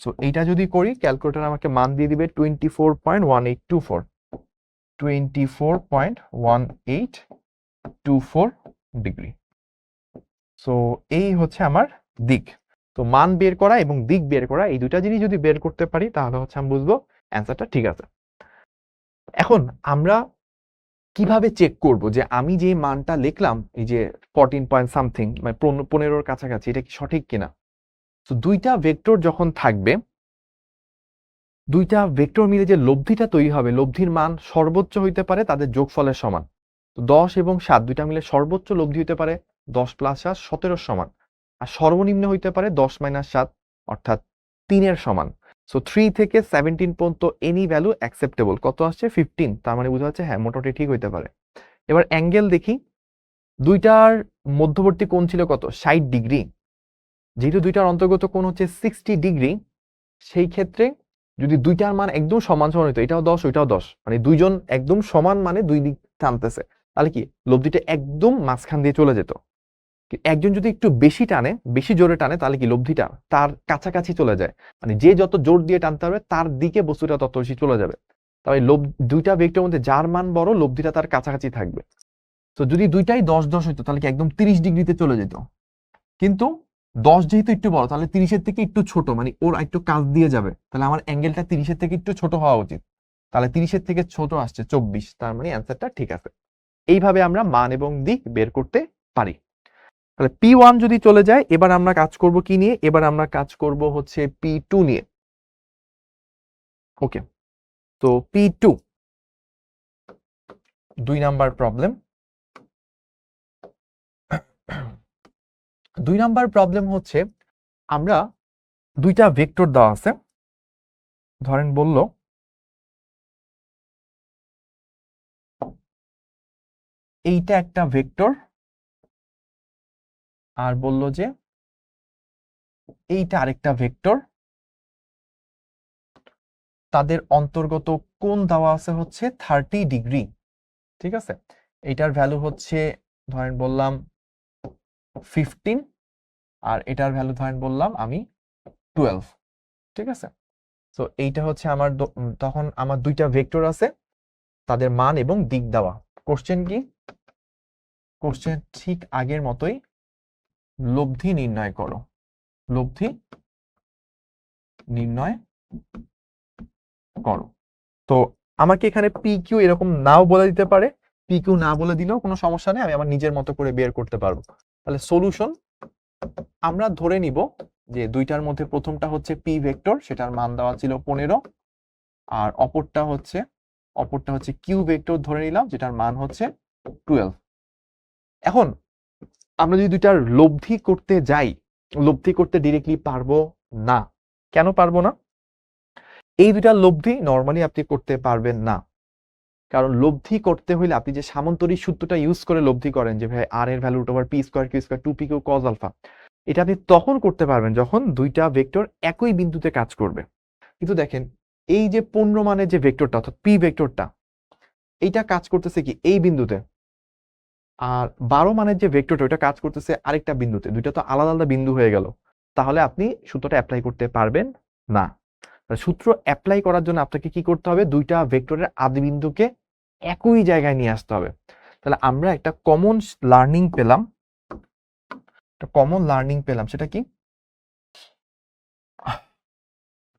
সো এইটা যদি করি, ক্যালকুলেটর আমাকে মান দিয়ে দিবে 24.1824, 24.1824 ডিগ্রি। সো এই হচ্ছে আমার দিক। তো মান বের করা এবং দিক বের করা, এই দুটা জিনিস যদি বের করতে পারি তাহলে হচ্ছে আমি বুঝবো অ্যান্সারটা ঠিক আছে। এখন আমরা কিভাবে চেক করব যে আমি যে মানটা লিখলাম, এই যে 14 পয়েন্ট সামথিং, মানে 15-র কাছাকাছি, এটা কি সঠিক কিনা? তো দুইটা ভেক্টর যখন থাকবে, দুইটা ভেক্টর মিলে যে লব্ধিটা তৈরি হবে, লব্ধির মান সর্বোচ্চ হইতে পারে তাদের যোগফলের সমান। তো 10 এবং 7 দুইটা মিলে সর্বোচ্চ লব্ধি হইতে পারে 10 + 7 17 সমান, আর সর্বনিম্ন হইতে পারে 10 - 7 অর্থাৎ 3-এর সমান। সো 3 থেকে 17 পর্যন্ত এনি ভ্যালু অ্যাকসেপ্টেবল। কত আসছে? 15, তার মানে বোঝা যাচ্ছে হ্যাঁ মোটামুটি ঠিক হইতে পারে। এবার অ্যাঙ্গেল দেখি, দুইটার মধ্যবর্তী কোণ ছিল কত? 60 ডিগ্রি। যেহেতু দুইটার অন্তর্গত কোণ হচ্ছে 60 ডিগ্রি, সেই ক্ষেত্রে যদি দুইটার মান একদম সমান সমান হইতো, এটাও 10 ওইটাও 10, মানে দুইজন একদম সমান মানে দুই দিক টানতেছে, তাহলে কি লব্ধিটা একদম মাঝখান দিয়ে চলে যেত। একজন যদি একটু বেশি টানে, বেশি জোরে টানে, তাহলে কি লব্ধিটা তার কাছাকাছি চলে যায়, মানে যে যত জোর দিয়ে টানতে হবে তার দিকে বস্তুটা তত বেশি চলে যাবে। তবে দুইটা ভেক্টরের মধ্যে যার মান বড়, লব্ধিটা তার কাছাকাছি থাকবে। তো যদি দুইটাই 10-10 হইতো তাহলে কি একদম 30 ডিগ্রিতে চলে যেত। কিন্তু 10 যেহেতু একটু বড়, তাহলে 30-এর থেকে একটু ছোট, মানে ওর একটু কাছ দিয়ে যাবে, তাহলে আমার অ্যাঙ্গেলটা 30-এর থেকে একটু ছোট হওয়া উচিত। তাহলে 30-এর থেকে ছোট আসছে 24, তার মানে অ্যান্সারটা ঠিক আছে। এইভাবে আমরা মান এবং দিক বের করতে পারি। তাহলে P1 যদি চলে যায়, এবার আমরা কাজ করব কি নিয়ে? এবার আমরা কাজ করব হচ্ছে P2 নিয়ে। ওকে, তো P2 2 number problem. 2 number problem হচ্ছে আমরা দুইটা ভেক্টর দেওয়া আছে, ধরেন বলল এইটা একটা ভেক্টর, আর বলল যে এইটা আরেকটা ভেক্টর, তাদের অন্তর্গত কোণ দেওয়া আছে হচ্ছে 30 ডিগ্রি। ঠিক আছে, এটার ভ্যালু হচ্ছে ধরেন বললাম 15, আর এটার ভ্যালু ধরেন বললাম আমি 12। ঠিক আছে, তো এইটা হচ্ছে আমার তখন আমার দুইটা ভেক্টর আছে, তাদের মান এবং দিক দেওয়া। কোশ্চেন কি? কোশ্চেন ঠিক আগের মতোই, লব্ধি নির্ণয় করো। লব্ধি নির্ণয় করো। তো আমাকে এখানে পি কিউ এরকম নাও বলে দিতে পারে, পি কিউ না বলে দিলেও কোনো সমস্যা নেই, আমি আমার নিজের মতো করে বের করতে পারবো। তাহলে সলিউশন আমরা ধরে নিব যে দুইটার মধ্যে প্রথমটা হচ্ছে পি ভেক্টর, সেটার মান দেওয়া ছিল 15, আর অপরটা হচ্ছে কিউ ভেক্টর ধরে নিলাম, যেটার মান হচ্ছে 12। এখন আমরা যদি দুইটার লব্ধি করতে যাই, লব্ধি করতে ডিরেক্টলি পারবো না। কেন পারবো না? এই দুইটার লব্ধি নর্মালি আপনি করতে পারবেন না, কারণ লব্ধি করতে হইলে আপনি যে সামান্তরিক সূত্রটা ইউজ করে লব্ধি করেন, যে ভাই আর এর value √ p square q square 2p q cos alpha, এটা আপনি তখন করতে পারবেন যখন দুইটা ভেক্টর একই বিন্দুতে কাজ করবে। কিন্তু দেখেন এই যে 15 মানের যে ভেক্টরটা অর্থাৎ পি ভেক্টরটা, এইটা কাজ করতেছে কি এই বিন্দুতে, আর 12 মানের যে ভেক্টরটা ওটা কাজ করতেছে আরেকটা বিন্দুতে, দুইটা তো আলাদা আলাদা বিন্দু হয়ে গেল। তাহলে আপনি সূত্রটা অ্যাপ্লাই করতে পারবেন না। সূত্র অ্যাপ্লাই করার জন্য আপনাকে কি করতে হবে? দুইটা ভেক্টরের আদি বিন্দুকে একই জায়গায় নিয়ে আসতে হবে। তাহলে আমরা একটা কমন লার্নিং পেলাম, সেটা কি?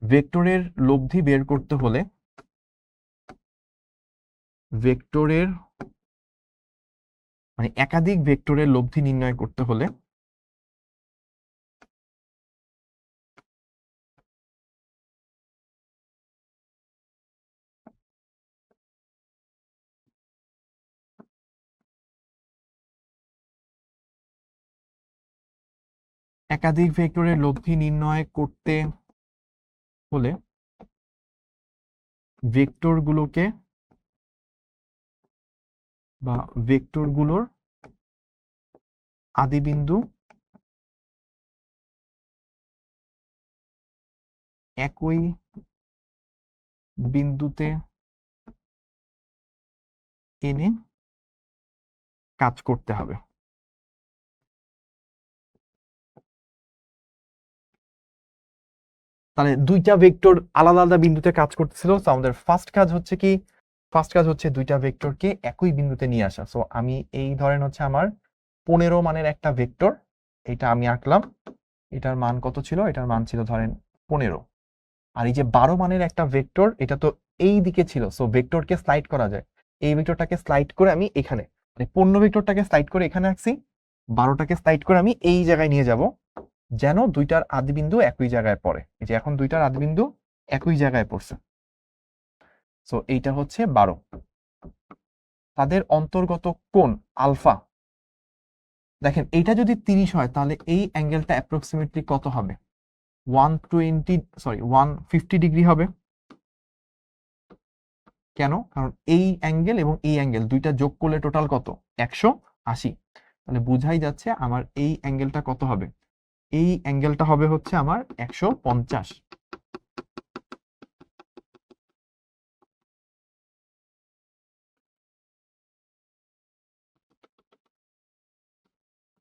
ভেক্টরের লব্ধি বের করতে হলে, ভেক্টরের মানে একাধিক ভেক্টরের লব্ধি নির্ণয় করতে হলে একাধিক ভেক্টরের লব্ধি নির্ণয় করতে হলে ভেক্টরগুলোকে বা ভেক্টরগুলোর আদিবিন্দু একই বিন্দুতে এনে কাজ করতে হবে। তাহলে দুইটা ভেক্টর আলাদা আলাদা বিন্দুতে কাজ করতেছিল, তো আমাদের ফার্স্ট কাজ হচ্ছে কি? ফার্স্ট কাজ হচ্ছে দুইটা ভেক্টরকে একই বিন্দুতে নিয়ে আসা। সো আমি এই ধরেন হচ্ছে আমার 15 মানের একটা ভেক্টর, এটা আমি আঁকলাম। এটার মান কত ছিল? এটার মান ছিল ধরেন 15। আর এই যে 12 মানের একটা ভেক্টর, এটা তো এই দিকে ছিল, সো ভেক্টরকে স্লাইড করা যায়। এই ভেক্টরটাকে স্লাইড করে আমি এখানে, মানে 15 ভেক্টরটাকে স্লাইড করে এখানে আঁকছি, 12টাকে স্লাইড করে আমি এই জায়গায় নিয়ে যাব, যেন দুইটার আদিবিন্দু একই জায়গায় পড়ে। এই যে এখন দুইটার আদিবিন্দু একই জায়গায় পড়ছে, সো এইটা হচ্ছে 12। তাদের অন্তর্গত কোণ আলফা। দেখেন এইটা যদি 30 হয় তাহলে এই অ্যাঙ্গেলটা অ্যাপ্রক্সিমেটলি কত হবে? 150 ডিগ্রি হবে। কেন? কারণ এই অ্যাঙ্গেল এবং এই অ্যাঙ্গেল দুইটা যোগ করলে টোটাল কত? 180। তাহলে বুঝাই যাচ্ছে আমার এই অ্যাঙ্গেলটা কত হবে? এই অ্যাঙ্গেলটা হবে হচ্ছে আমার 150।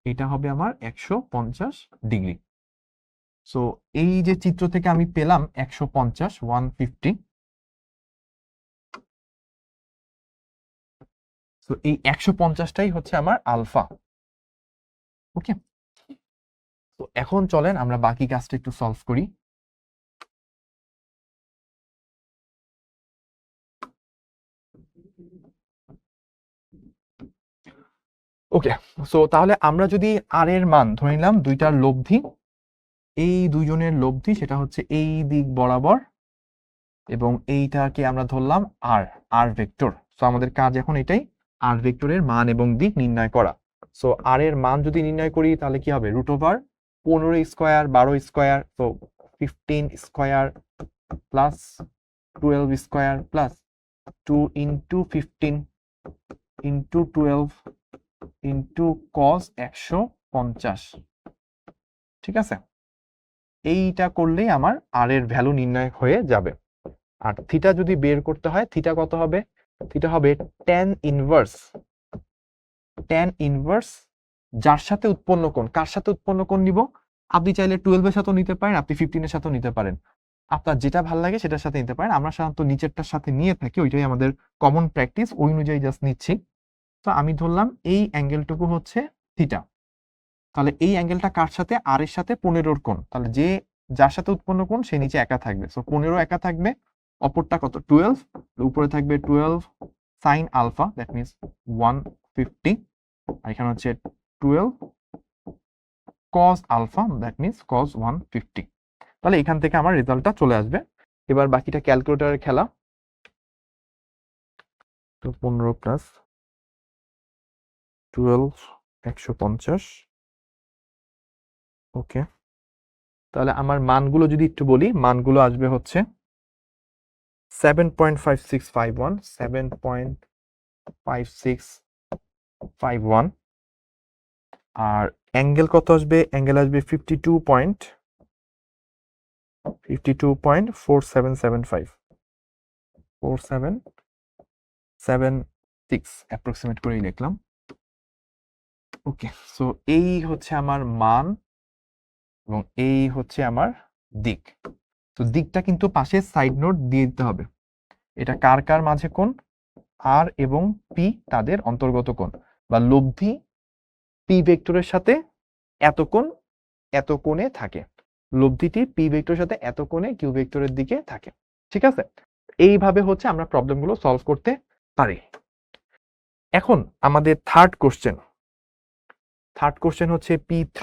এটা হবে আমার 150 ডিগ্রি। সো এই যে চিত্র থেকে আমি পেলাম 150, 150। সো এই 150টাই হচ্ছে আমার আলফা। ওকে, তো এখন চলেন আমরা বাকি কাজটা একটু সলভ করি। ওকে, সো তাহলে আমরা যদি আর এর মান ধরে নিলাম, দুইটার লব্ধি, এই দুইজনের লব্ধি সেটা হচ্ছে এই দিক বরাবর, এবং এইটাকে আমরা ধরলাম আর ভেক্টর। সো আমাদের কাজ এখন এটাই, আর ভেক্টরের মান এবং দিক নির্ণয় করা। সো আর এর মান যদি নির্ণয় করি তাহলে কি হবে? √15 স্কয়ার 12 স্কয়ার, তো 15 square plus 12 square plus 2 into 15 into 12 into cos 150 50, ঠিক আছে? এইটা করলেই আমার আর এর ভ্যালু নির্ণয় হয়ে যাবে। আর থিটা যদি বের করতে হয়, থিটা কত হবে? থিটা হবে tan ইনভার্স যার সাথে উৎপন্ন কোণ। কার সাথে উৎপন্ন কোণ নিব? আপনি চাইলে 12 এর সাথেও নিতে পারেন, আপনি 15 এর সাথেও নিতে পারেন, আপনার যেটা ভালো লাগে সেটার সাথে নিতে পারেন। আমরা সাধারণত নিচেরটার সাথে নিয়ে থাকি, ওইটাই আমাদের কমন প্র্যাকটিস, ওই অনুযায়ী জাস্ট নিচ্ছি। তো আমি ধরলাম এই অ্যাঙ্গেলটুকু হচ্ছে থিটা। তাহলে এই অ্যাঙ্গেলটা কার সাথে? আর এর সাথে 15 কোণ। তাহলে যার সাথে উৎপন্ন কোণ সে নিচে একা থাকবে, সো 15 একা থাকবে, অপরটা কত? 12, উপরে থাকবে 12 সাইন আলফা, দ্যাট মিনস 150, আর এখানে হচ্ছে 12 cos alpha, that means cos 150। তাহলে এখান থেকে আমার রেজাল্টটা চলে আসবে। এবার বাকিটা ক্যালকুলেটরের খেলা। তো 15 প্লাস 12 150, ওকে। তাহলে আমার মানগুলো যদি একটু বলি, মানগুলো আসবে হচ্ছে 7.5651, 7.5651, আর অ্যাঙ্গেল কত আসবে? অ্যাঙ্গেল আসবে 52.4775, 4776 অ্যাপ্রক্সিমেট করেই লিখলাম। ওকে, সো এই হচ্ছে আমার মান এবং এই হচ্ছে আমার দিক। তো দিকটা কিন্তু পাশে সাইড নোট দিয়ে দিতে হবে। এটা কার কার মাঝে কোণ? আর এবং পি তাদের অন্তর্গত কোণ, বা লব্ধি পি ভেক্টরের সাথে এত কোণে থাকে। লব্ধিটি পি ভেক্টরের সাথে এত কোণে কিউ ভেক্টরের দিকে থাকে, ঠিক আছে? এইভাবে হচ্ছে আমরা প্রবলেমগুলো সলভ করতে পারি। এখন আমাদের থার্ড কোশ্চেন হচ্ছে P3।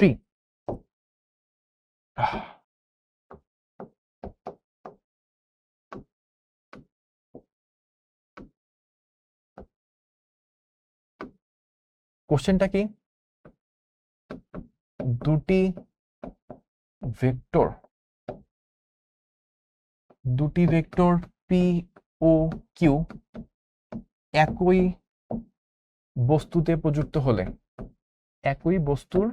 কোশ্চেনটা কি? দুটি ভেক্টর পি ও কিউ একই বস্তুতে প্রযুক্ত হলে, একই বস্তুর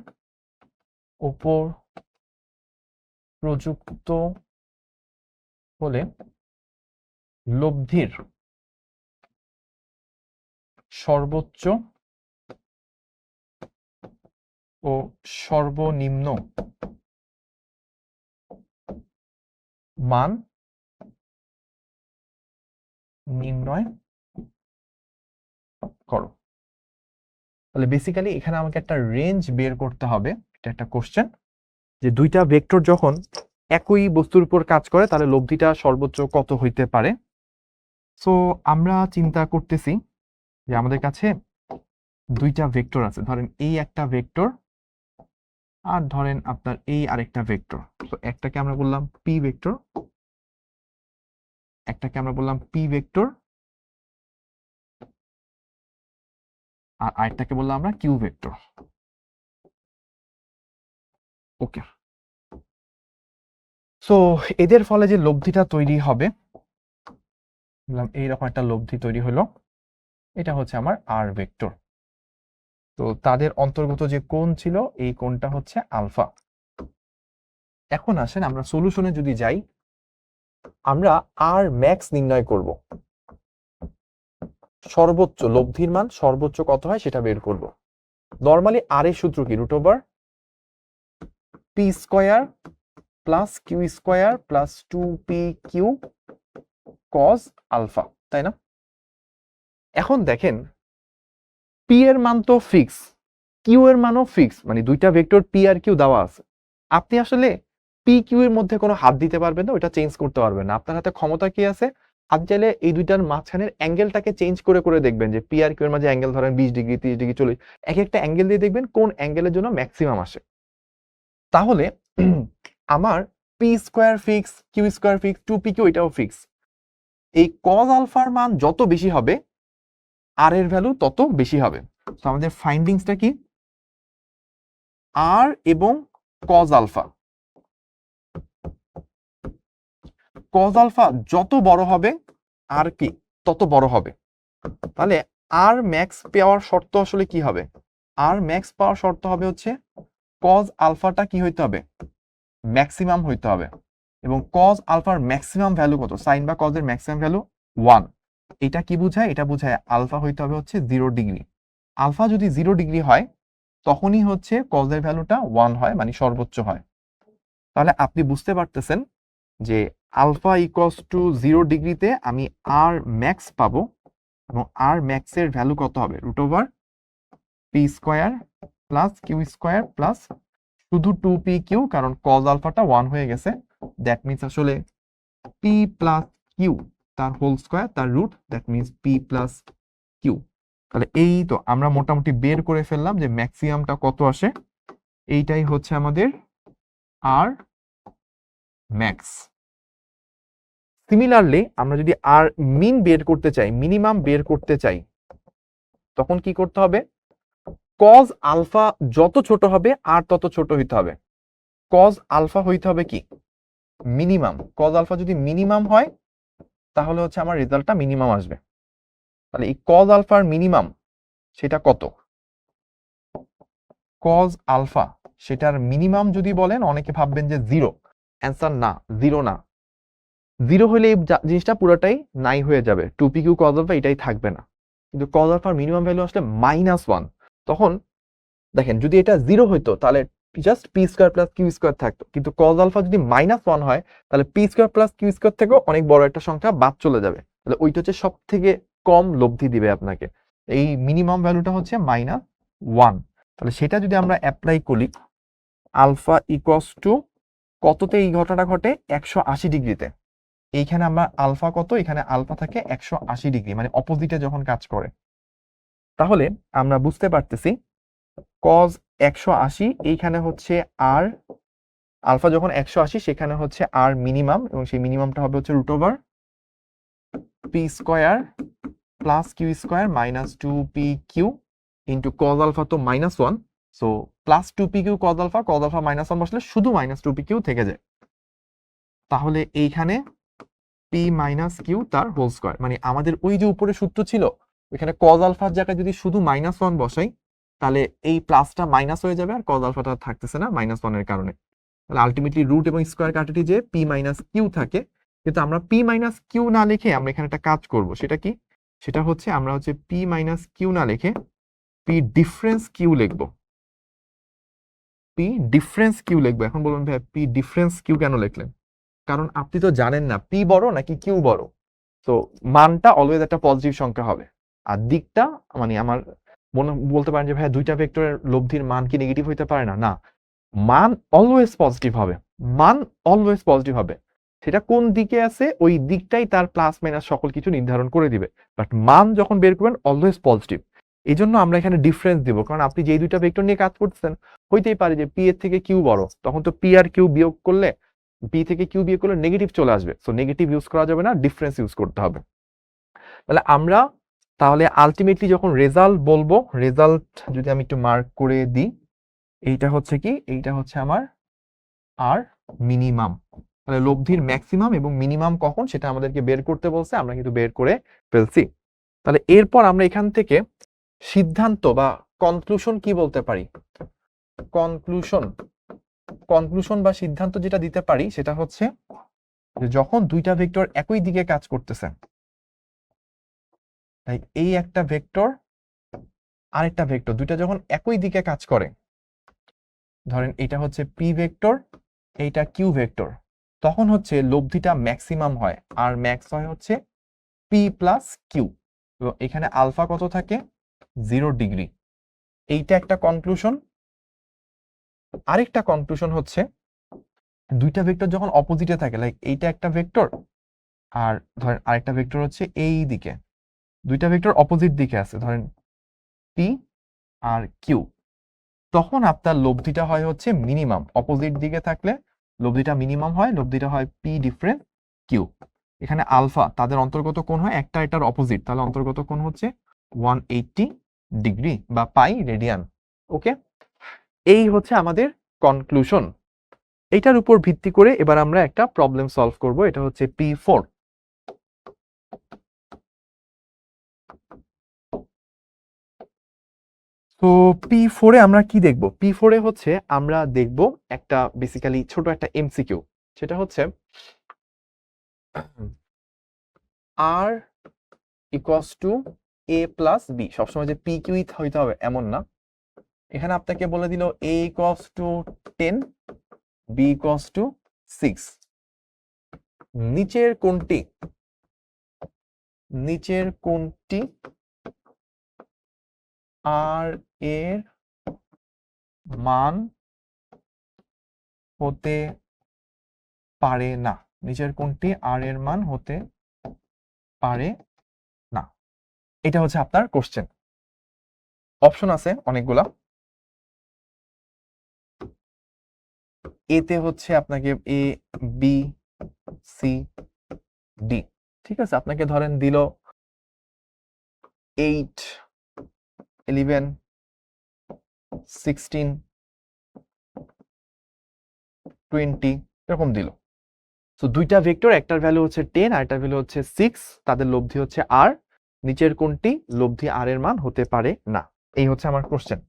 উপর প্রযুক্ত হলে লব্ধির সর্বোচ্চ ও সর্বনিম্ন মান নির্ণয় করো। তাহলে বেসিক্যালি এখানে আমাকে একটা রেঞ্জ বের করতে হবে। এটা একটা কোশ্চেন যে দুইটা ভেক্টর যখন একই বস্তুর উপর কাজ করে তাহলে লব্ধিটা সর্বোচ্চ কত হইতে পারে। সো আমরা চিন্তা করতেছি যে আমাদের কাছে দুইটা ভেক্টর আছে, ধরেন এই একটা ভেক্টর আর ধরেন আপনার এই আরেকটা ভেক্টর। তো একটাকে আমরা বললাম পি ভেক্টর, আর আরেকটাকে বললাম আমরা কিউ ভেক্টর। ওকে, সো এদের ফলে যে লব্ধিটা তৈরি হবে, এইরকম একটা লব্ধি তৈরি হলো, এটা হচ্ছে আমার আর ভেক্টর। তো তাদের অন্তর্গত যে কোণ ছিল এই কোণটা হচ্ছে আলফা। এখন আসেন আমরা সলিউশনে যদি যাই, আমরা আর ম্যাক্স নির্ণয় করব, সর্বোচ্চ লব্ধির মান সর্বোচ্চ কত হয় সেটা বের করব। নর্মালি আর এর সূত্র কি? Root over p square plus q square plus 2pq cos alpha, তাই না? এখন দেখেন পি এর মান তো ফিক্স, কিউ এর মানও ফিক্স, মানে দুইটা ভেক্টর পি আর কিউ দেওয়া আছে। আপনি আসলে পি কিউ এর মধ্যে কোনো হাত দিতে পারবেন না, ওটা চেঞ্জ করতে পারবেন না। আপনার হাতে ক্ষমতা কি আছে? আপনি চাইলে এই দুইটার মাঝখানের অ্যাঙ্গেলটাকে চেঞ্জ করে করে দেখবেন যে পি আর কিউ এর মাঝে অ্যাঙ্গেল ধরেন 20 ডিগ্রি 30 ডিগ্রি 40, এক একটা অ্যাঙ্গেল দিয়ে দেখবেন কোন অ্যাঙ্গেলের জন্য ম্যাক্সিমাম আসে। তাহলে আমার p square fix, q square fix, 2pq এটাও ফিক্স। এই কজ আলফার মান যত বেশি হবে আর এর ভ্যালু তত বেশি হবে। তো আমাদের ফাইন্ডিংসটা কি? আর এবং কজ আলফা যত বড় হবে আর কি তত বড় হবে। তাহলে আর ম্যাক্স পাওয়ার শর্ত আসলে কি হবে? আর ম্যাক্স পাওয়ার শর্ত হবে হচ্ছে কজ আলফাটা কি হইতে হবে, ম্যাক্সিমাম হইতে হবে, এবং কজ আলফার ম্যাক্সিমাম ভ্যালু কত, সাইন বা কজের ম্যাক্সিমাম ভ্যালু 1। এটা কি বোঝায়, এটা বোঝায় আলফা হইতে হবে হচ্ছে 0 ডিগ্রি। আলফা যদি 0 ডিগ্রি হয় তখনই হচ্ছে কজের ভ্যালুটা 1 হয়, মানে সর্বোচ্চ হয়। তাহলে আপনি বুঝতে পারতেছেন যে আলফা ইকুয়ালস টু 0 ডিগ্রিতে আমি আর ম্যাক্স পাবো, এবং আর ম্যাক্সের ভ্যালু কত হবে, root over P square plus q square plus শুধু 2p কিউ, কারণ কজ আলফাটা 1 হয়ে গেছে, দ্যাট মিনস আসলে পি প্লাস কিউ তার হোল স্কোয়ার তার root, that means p plus q. তাহলে এই তো আমরা মোটামুটি বের করে ফেললাম যে ম্যাক্সিমামটা কত আসে, এইটাই হচ্ছে আমাদের আর ম্যাক্স। সিমিলারলি আমরা যদি আর মিন বের করতে চাই, মিনিমাম বের করতে চাই, তখন কি করতে হবে, কজ আলফা যত ছোট হবে আর তত ছোট হইতে হবে। কজ আলফা হইতে হবে কি, মিনিমাম। কজ আলফা যদি মিনিমাম হয় তাহলে হচ্ছে আমার রেজাল্টটা মিনিমাম আসবে। তাহলে এই কজ আলফার মিনিমাম সেটা কত, কজ আলফা সেটার মিনিমাম যদি বলেন অনেকে ভাববেন যে 0, অ্যান্সার না, 0 না। 0 হলে এই জিনিসটা পুরোটাই নাই হয়ে যাবে, 2p কিউ কজ আলফা এটাই থাকবে না। কিন্তু কজ আলফার মিনিমাম ভ্যালু আসলে -1, তখন দেখেন যদি এটা 0 হইতো তাহলে just p square plus q square থাকতো, কিন্তু কজ আলফা যদি -1 হয় তাহলে p square plus q square থেকেও অনেক বড় একটা সংখ্যা বাদ চলে যাবে। তাহলে ওইটা হচ্ছে সব থেকে কম লব্ধি দিবে আপনাকে, এই মিনিমাম ভ্যালুটা হচ্ছে -1। তাহলে সেটা যদি আমরা অ্যাপ্লাই করি, আলফা ইকুয়ালস টু কততে এই ঘটনাটা ঘটে, 180 ডিগ্রিতে। এইখানে আমরা আলফা কত, এখানে আলফা থাকে 180 ডিগ্রি, মানে অপোজিটে যখন কাজ করে। তাহলে আমরা বুঝতে পারতেছি কজ 180, এইখানে হচ্ছে আর আলফা যখন 180 সেখানে হচ্ছে আর মিনিমাম, এবং সেই মিনিমামটা হবে হচ্ছে root over P square plus q square minus 2p q into cos alpha তো -1, so plus 2p Q cos alpha -1 বসলে শুধু -2p কিউ থেকে যায়। তাহলে এইখানে p মাইনাস কিউ তার হোল স্কোয়ার, মানে আমাদের ওই যে উপরে সূত্র ছিল ওইখানে কজ আলফার জায়গায় যদি শুধু -1 বসাই তাহলে এই প্লাসটা মাইনাস হয়ে যাবে, আর কজ আলফাটা থাকতেছে না -1 এর কারণে। তাহলে আলটিমেটলি রুট এবং স্কোয়ার কাটাটি যে p মাইনাস কিউ থাকে, কিন্তু আমরা p মাইনাস কিউ না লিখে আমরা এখানে একটা কাজ করব, সেটা কি, সেটা হচ্ছে আমরা হচ্ছে p মাইনাস কিউ না লিখে p ডিফারেন্স কিউ লিখবো, p ডিফারেন্স কিউ লিখবো। এখন বলুন ভাই p ডিফারেন্স কিউ কেন লিখলেন, কারণ আপনি তো জানেন না p বড় নাকি কিউ বড়। তো মানটা অলওয়েজ একটা পজিটিভ সংখ্যা হবে, আর দিকটা মানে আমার বলতে পারেন যে ভাই দুইটা ভেক্টরের লব্ধির মান কি নেগেটিভ হইতে পারে না, না, মান অলওয়েজ পজিটিভ হবে, মান অলওয়েজ পজিটিভ হবে। সেটা কোন দিকে আছে ওই দিকটাই তার প্লাস মাইনাস সকল কিছু নির্ধারণ করে দিবে, বাট মান যখন বের করবেন অলওয়েজ পজিটিভ। এই জন্য আমরা এখানে ডিফারেন্স দিব, কারণ আপনি যেই দুইটা ভেক্টর নিয়ে কাজ করতেছেন হইতেই পারে যে পি এর থেকে কিউ বড়, তখন তো পি আর কিউ বিয়োগ করলে, পি থেকে কিউ বিয়োগ করলে নেগেটিভ চলে আসবে, সো নেগেটিভ ইউজ করা যাবে না, ডিফারেন্স ইউজ করতে হবে। তাহলে আমরা আলটিমেটলি যখন রেজাল্ট বলবো, রেজাল্ট যদি আমি একটু মার্ক করে দিই, এইটা হচ্ছে কি, এইটা হচ্ছে আমার আর মিনিমাম। তাহলে লব্ধির ম্যাক্সিমাম এবং মিনিমাম কখন সেটা আমাদেরকে বের করতে বলছে, আমরা কিন্তু বের করে ফেলছি। তাহলে এরপর আমরা এখান থেকে সিদ্ধান্ত বা কনক্লুশন কি বলতে পারি, কনক্লুশন বা সিদ্ধান্ত যেটা দিতে পারি সেটা হচ্ছে যে যখন দুইটা ভেক্টর একই দিকে কাজ করতেছে, তাই এই একটা ভেক্টর আরেকটা ভেক্টর দুইটা যখন একই দিকে কাজ করে, ধরেন এটা হচ্ছে পি ভেক্টর, এইটা কিউ ভেক্টর, তখন হচ্ছে লব্ধিটা ম্যাক্সিমাম হয়, আর ম্যাক্স হয় হচ্ছে পি প্লাস কিউ, এবং এখানে আলফা কত থাকে 0 ডিগ্রি। এইটা একটা কনক্লুশন। আরেকটা কনক্লুশন হচ্ছে দুইটা ভেক্টর যখন অপোজিটে থাকে, লাইক এইটা একটা ভেক্টর আর ধরেন আরেকটা ভেক্টর হচ্ছে এই দিকে, দুইটা ভেক্টর অপোজিট দিকে আছে, ধরেন পি আর কিউ, তখন আপনার লব্ধিটা হয় হচ্ছে মিনিমাম। অপোজিট দিকে থাকলে লব্ধিটা মিনিমাম হয়, লব্ধিটা হয় পি ডিফারেন্স কিউ। এখানে আলফা তাদের অন্তর্গত কোণ হয় একটা এটার অপোজিট, তাহলে অন্তর্গত কোণ হচ্ছে 180 ডিগ্রি বা পাই রেডিয়ান। ওকে, এই হচ্ছে আমাদের কনক্লুশন। এইটার উপর ভিত্তি করে এবার আমরা একটা প্রবলেম সলভ করব, এটা হচ্ছে P4। তো P4 এ আমরা কি দেখব? P4 এ হচ্ছে আমরা দেখব একটা বেসিক্যালি ছোট একটা এমসিকিউ, সেটা হচ্ছে R equals to A plus B। সবসময় যে PQ হইতে হবে এমন না। এখানে আপনাকে বলে দিল A equals to 10, B equals to 6। নিচের কোনটি R এর মান হতে পারে না? নিচের কোনটি R এর মান হতে পারে না? এটা হচ্ছে আপনার কোশ্চেন। অপশন আছে অনেকগুলা। এতে হচ্ছে আপনাকে A, B, C, D। ঠিক আছে, আপনাকে ধরেন দিল 8, 11, 16, 20 এরকম দিল। তো দুইটা ভেক্টর, একটার ভ্যালু হচ্ছে 10 আর একটার ভ্যালু হচ্ছে 6, তাদের লব্ধি হচ্ছে R। নিচের কোনটি লব্ধি R এর মান হতে পারে না? এই হচ্ছে আমার কোশ্চেন।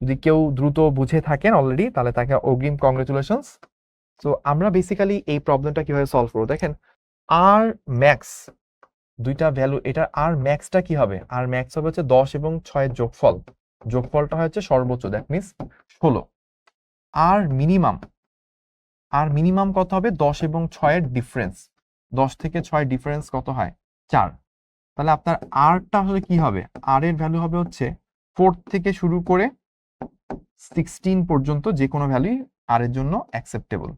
যদি কেউ দ্রুত বুঝে থাকেন অলরেডি, তাহলে তাকে অগ্রিম কংগ্রেচুলেশনস। তো আমরা বেসিক্যালি এই প্রবলেমটা কিভাবে সলভ করবো দেখেন। আর ম্যাক্স দুইটা ভ্যালু, এটা আর ম্যাক্সটা কি হবে? আর ম্যাক্স হবে হচ্ছে 10 এবং 6 এর যোগফল। যোগফলটা হচ্ছে সর্বোচ্চ, দ্যাট মিনস 16। আর মিনিমাম কত হবে? 10 এবং 6 এর ডিফারেন্স। 10 থেকে 6 ডিফারেন্স কত হয়? 4। তাহলে আপনার আরটা আসলে কি হবে? আর এর ভ্যালু হবে হচ্ছে 4 থেকে শুরু করে 16 পর্যন্ত যে কোনো ভ্যালুই আর এর জন্য অ্যাকসেপ্টেবল।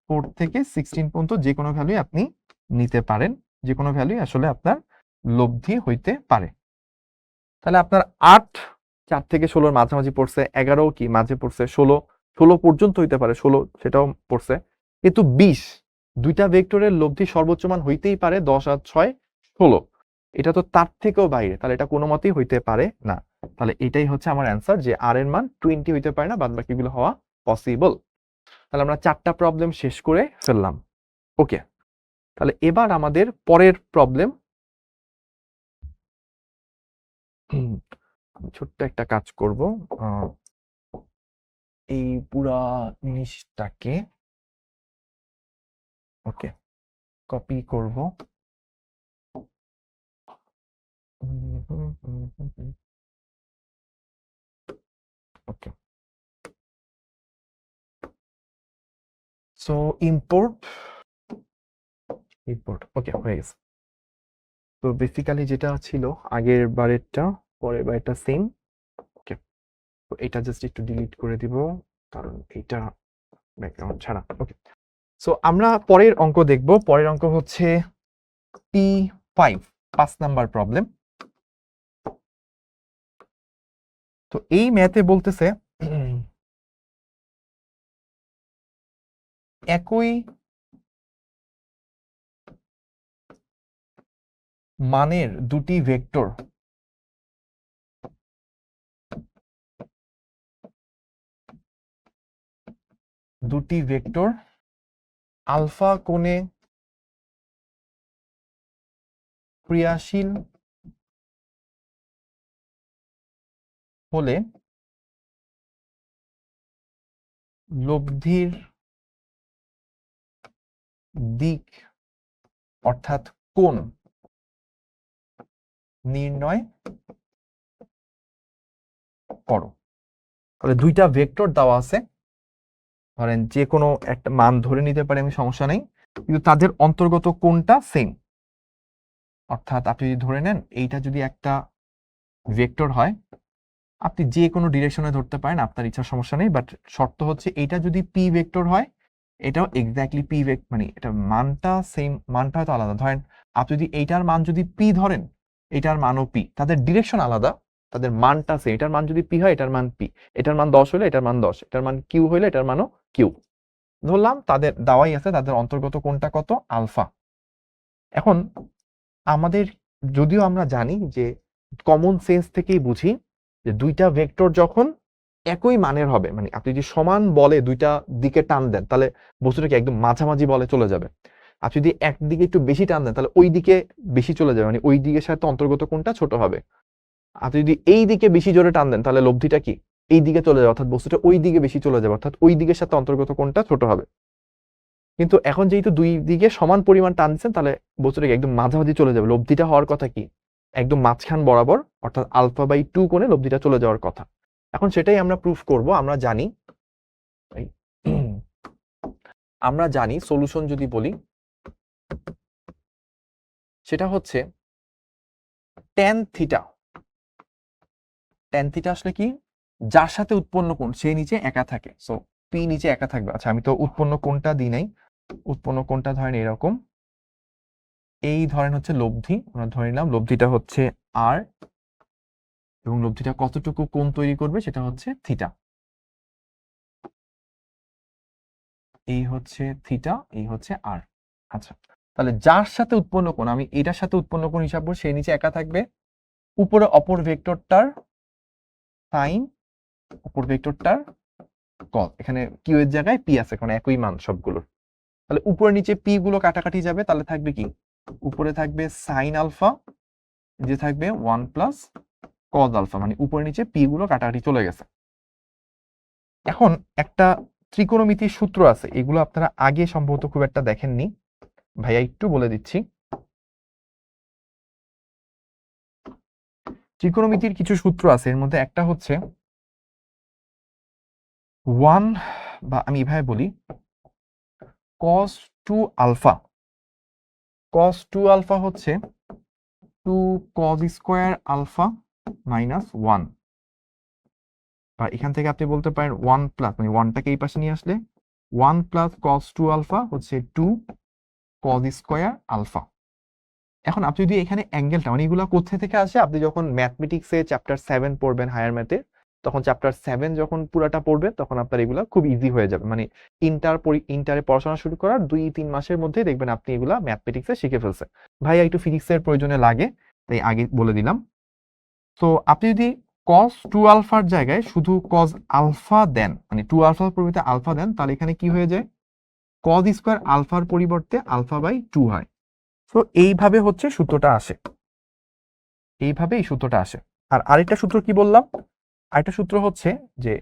4 থেকে 16 পর্যন্ত যে কোনো ভ্যালুই আপনি নিতে পারেন, যে কোনো ভ্যালুই আসলে আপনার লব্ধি হইতে পারে। তাহলে আপনার 8 4 থেকে 16 মাঝামাঝি পড়ছে, 11 কি মাঝে পড়ছে, 16 পর্যন্ত হইতে পারে, 16 সেটাও পড়ছে। কিন্তু 20 দুইটা ভেক্টরের লব্ধি সর্বোচ্চ মান হইতেই পারে 10 আর 6 16। এটা তো তার থেকেও বাইরে, তাহলে এটা কোনো মতেই হইতে পারে না। তাহলে এটাই হচ্ছে আমার অ্যান্সার, যে আর এর মান 20 হইতে পারে না, বাদ বাকিগুলো হওয়া পসিবল। তাহলে আমরা 4টা প্রবলেম শেষ করে ফেললাম। ওকে, তাহলে এবার আমাদের পরের প্রবলেম। ছোট্ট একটা কাজ করব, এই পুরা জিনিসটাকে ওকে কপি করব। ওকে, সো ইম্পোর্ট ওকে হয়ে গেছে। তো বেসিক্যালি যেটা ছিল আগের বারেরটা, পরের বারেরটা সেম। ওকে, তো এটা জাস্ট একটু ডিলিট করে দিব, কারণ এটা ব্যাকগ্রাউন্ড ছাড়া। ওকে, সো আমরা পরের অঙ্ক দেখব। পরের অঙ্ক হচ্ছে P5, 5 নাম্বার প্রবলেম। তো এই ম্যাথে বলতেছে একই মানের দুটি ভেক্টর আলফা কোণে ক্রিয়াশীল হলে লব্ধির দিক অর্থাৎ কোণ নির্ণয় করো। তাহলে দুইটা ভেক্টর দেওয়া আছে, ধরেন যে কোনো একটা মান ধরে নিতে পারি আমি, সমস্যা নেই, কিন্তু তাদের অন্তর্গত কোণটা সেম। অর্থাৎ আপনি যদি ধরে নেন এইটা যদি একটা ভেক্টর হয়, আপনি যে কোনো ডিরেকশনে ধরতে পারেন, আপনার ইচ্ছা, সমস্যা নেই। বাট শর্ত হচ্ছে এইটা যদি পি ভেক্টর হয়, এটাও এক্স্যাক্টলি পি ভেক্টর, মানে এটা মানটা সেম, মানটা হয়তো আলাদা। ধরেন আপনি যদি এইটার মান যদি পি ধরেন, এটার মানও পি, তাদের ডিরেকশন আলাদা, তাদের মানটা সেম। এটার মান যদি পি হয়, এটার মান পি, এটার মান 10 হলে এটার মান 10, এটার মান কিউ হলে এটার মানও কিউ। ধরলাম তাদের দেওয়াই আছে, তাদের অন্তর্গত কোণটা কত? আলফা। এখন আমাদের, যদিও আমরা জানি যে কমন সেন্স থেকেই বুঝি যে দুইটা ভেক্টর যখন একই মানের হবে, মানে আপনি যদি সমান বলে দুইটা দিকে টান দেন, তাহলে বস্তুটা কি একদম মাঝামাঝি বলে চলে যাবে। আপনি যদি একদিকে একটু বেশি টান দেন, তাহলে ওই দিকে বেশি চলে যাবে, মানে ওই দিকের সাথে অন্তর্গত কোণটা ছোট হবে। আপনি যদি এই দিকে বেশি জোরে টান দেন তাহলে লব্ধিটা কি এই দিকে চলে যাবে, অর্থাৎ বস্তুটা ওই দিকে বেশি চলে যাবে, অর্থাৎ ওই দিকের সাথে অন্তর্গত কোণটা ছোট হবে। কিন্তু এখন যেহেতু দুই দিকে সমান পরিমাণ টান দিচ্ছেন তাহলে বস্তুটা একদম মাঝামাঝি চলে যাবে। লব্ধিটা হওয়ার কথা কি একদম মাঝখান বরাবর, অর্থাৎ α/2 কোণে লব্ধিটা চলে যাওয়ার কথা। এখন সেটাই আমরা প্রুফ করব। আমরা জানি সলিউশন যদি বলি সেটা হচ্ছে tan থিটা। tan থিটা আসলে কি, যার সাথে উৎপন্ন কোণ সে নিচে একা থাকে, সো পি নিচে একা থাকবে। আচ্ছা আমি তো উৎপন্ন কোণটা দিই নাই, উৎপন্ন কোণটা ধরেন এরকম, এই ধরেন হচ্ছে লব্ধি, আমরা ধরে নিলাম লব্ধিটা হচ্ছে আর, এবং লব্ধিটা কতটুকু কোণ তৈরি করবে সেটা হচ্ছে থিটা। এই হচ্ছে থিটা, এই হচ্ছে আর। আচ্ছা তাহলে যার সাথে উৎপন্ন কোণ, আমি এটার সাথে উৎপন্ন কোণ হিসাব করব, সেই নিচে একা থাকবে। উপরে অপর ভেক্টরটার সাইন, অপর ভেক্টরটার কস, এখানে কিউ এর জায়গায় পি আছে, কারণ একই মান সবগুলোর। তাহলে উপরে নিচে পি গুলো কাটাকাটি যাবে, তাহলে থাকবে কি, উপরে থাকবে সাইন আলফা, যে থাকবে 1 প্লাস কজ আলফা, মানে উপরে নিচে পি গুলো কাটাকাটি চলে গেছে। এখন একটা ত্রিকোণমিতির সূত্র আছে, এগুলো আপনারা আগে সম্ভবত খুব একটা দেখেননি, ভাইয়া একটু বলে দিচ্ছি। ত্রিকোণমিতির কিছু সূত্র আছে, এর মধ্যে একটা হচ্ছে 1, বা আমি এভাবে বলি cos 2 আলফা। cos 2 আলফা হচ্ছে 2 cos স্কয়ার আলফা মাইনাস 1, বা এখান থেকে আপনি বলতে পারেন 1 প্লাস, মানে 1টাকে এই পাশে নিয়ে আসলে 1 প্লাস cos 2 আলফা হচ্ছে 2 cos স্কয়ার আলফা। এখন আপনি যদি এখানে অ্যাঙ্গেলটা, মানে এগুলো কোথা থেকে আসে, আপনি যখন ম্যাথমেটিক্সে চ্যাপ্টার 7 পড়বেন হায়ার ম্যাথে, তখন চ্যাপ্টার 7 যখন পুরাটা পড়বেন তখন আপনার এগুলা খুব ইজি হয়ে যাবে। মানে ইন্টারে পড়াশোনা শুরু করার 2-3 মাসের মধ্যেই দেখবেন আপনি এগুলা ম্যাথমেটিক্সে শিখে ফেলছে। ভাইয়া একটু ফিজিক্সের প্রয়োজনে লাগে, তাই আগে বলে দিলাম। তো আপনি যদি cos 2 আলফার জায়গায় শুধু cos আলফা দেন, মানে 2 আলফার পরিবর্তে আলফা দেন, তাহলে এখানে কি হয়ে যায়, cos স্কয়ার আলফার পরিবর্তে α/2 হয়। তো এইভাবে হচ্ছে সূত্রটা আসে, এইভাবে এই সূত্রটা আসে। আর আরেকটা সূত্র কি বললাম, আরেকটা সূত্র হচ্ছে যে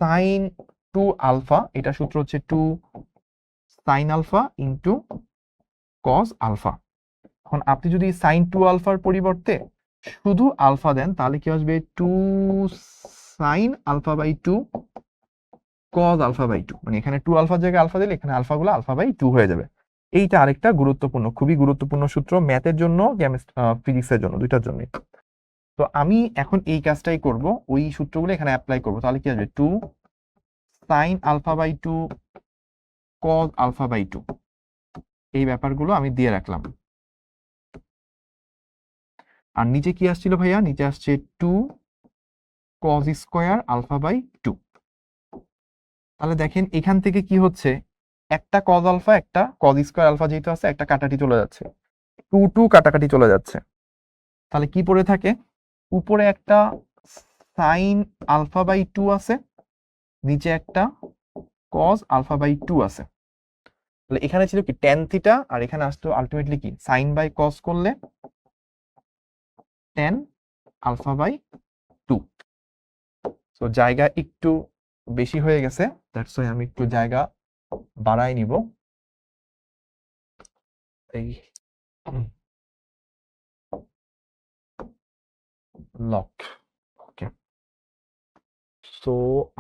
sin 2 আলফা, এটা সূত্র হচ্ছে 2 sin alpha into cos alpha. এখন আপনি যদি sin 2 আলফার পরিবর্তে শুধু আলফা দেন তাহলে কি আসবে, 2 sin α/2 cos α/2, মানে এখানে 2 আলফার জায়গায় আলফা দিলে এখানে আলফাগুলো α/2 হয়ে যাবে। এইটা আরেকটা গুরুত্বপূর্ণ, খুবই গুরুত্বপূর্ণ সূত্র, ম্যাথের জন্য, ফিজিক্সের জন্য, দুইটার জন্যই। তো আমি এখন এই কাজটাই করব, ওই সূত্রগুলো এখানে অ্যাপ্লাই করব। তাহলে কি আসবে, 2 sin α/2 cos α/2, এই ব্যাপারগুলো আমি দিয়ে রাখলাম। আর নিচে কি আসছিল ভাইয়া, নিচে আসছে 2 cos স্কয়ার α/2। তাহলে দেখেন এখান থেকে কি হচ্ছে, একটা cos আলফা, একটা cos স্কয়ার আলফা যেহেতু আছে, একটা কাটাটি চলে যাচ্ছে, 2 কাটাকাটি চলে যাচ্ছে। তাহলে কি পড়ে থাকে, উপরে একটা sin α/2 আছে, নিচে একটা cos α/2 আছে। তাহলে এখানে ছিল কি tan থিটা, আর এখানে আসতো আলটিমেটলি কি sin বাই cos করলে tan α/2। তো জায়গা একটু বেশি হয়ে গেছে, দ্যাটস ওয়াই আমি একটু জায়গা বাড়াই নিব। এই লক, ওকে, সো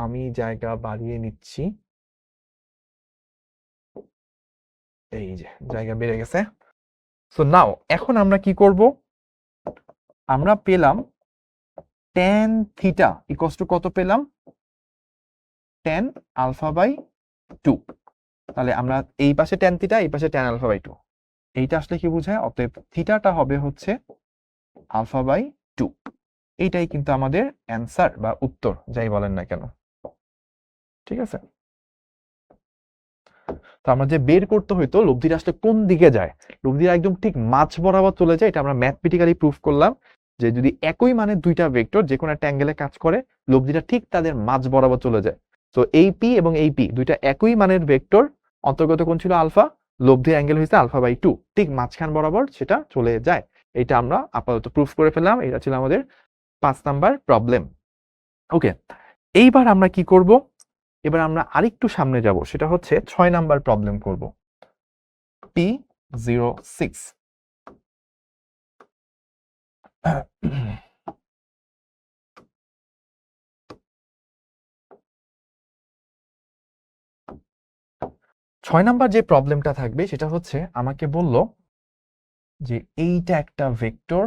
আমি জায়গা বাড়িয়ে নিচ্ছি, এই যে জায়গা বেড়ে গেছে। সো নাও এখন আমরা কি করব, আমরা পেলাম tan থিটা ইকুয়ালস টু কত পেলাম, tan α/2। তাহলে আমরা এই পাশে tan থিটা, এই পাশে tan α/2, এইটা আসলে কি বোঝায়, অতএব থিটাটা হবে হচ্ছে α/2। এইটাই কিন্তু আমাদের অ্যান্সার বা উত্তর, যাই বলেন না কেন। ঠিক আছে, তো আমরা যে বের করতে হইতো লব্ধিটা আসলে কোন দিকে যায়, লব্ধিটা একদম ঠিক মাঝ বরাবর চলে যায়, এটা আমরা ম্যাথমেটিক্যালি প্রুফ করলাম যে যদি একই মানের দুইটা ভেক্টর যে কোনো একটা অ্যাঙ্গেলে কাজ করে, লব্ধিটা ঠিক তাদের মাঝ বরাবর চলে যায়। তো এই পি এবং এই পি দুইটা একই মানের ভেক্টর, অন্তর্গত কোণ ছিল আলফা, লব্ধির অ্যাঙ্গেল হয়েছে α/2, ঠিক মাঝখান বরাবর সেটা চলে যায়। এটা আমরা আপাতত প্রুফ করে ফেললাম। এটা ছিল আমাদের 5 নাম্বার প্রবলেম। ওকে, এইবার আমরা কি করব? এবার আমরা আরেকটু সামনে যাব, সেটা হচ্ছে 6 নাম্বার প্রবলেম করব। P06 6 নাম্বার যে প্রবলেমটা থাকবে সেটা হচ্ছে আমাকে বলল যে এইটা একটা ভেক্টর,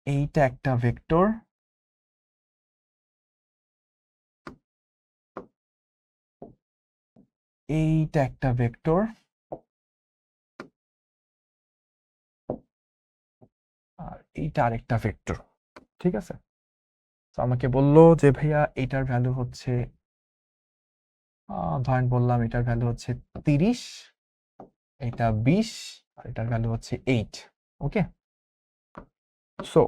এইটা একটা ভেক্টর, এইটা একটা ভেক্টর, আর এইটা আরেকটা ভেক্টর। ঠিক আছে, তো আমাকে বললো যে ভাইয়া এটার ভ্যালু হচ্ছে ধরেন বললাম এটার ভ্যালু হচ্ছে 30, এটা 20, আর এটার ভ্যালু হচ্ছে 8। ওকে, সো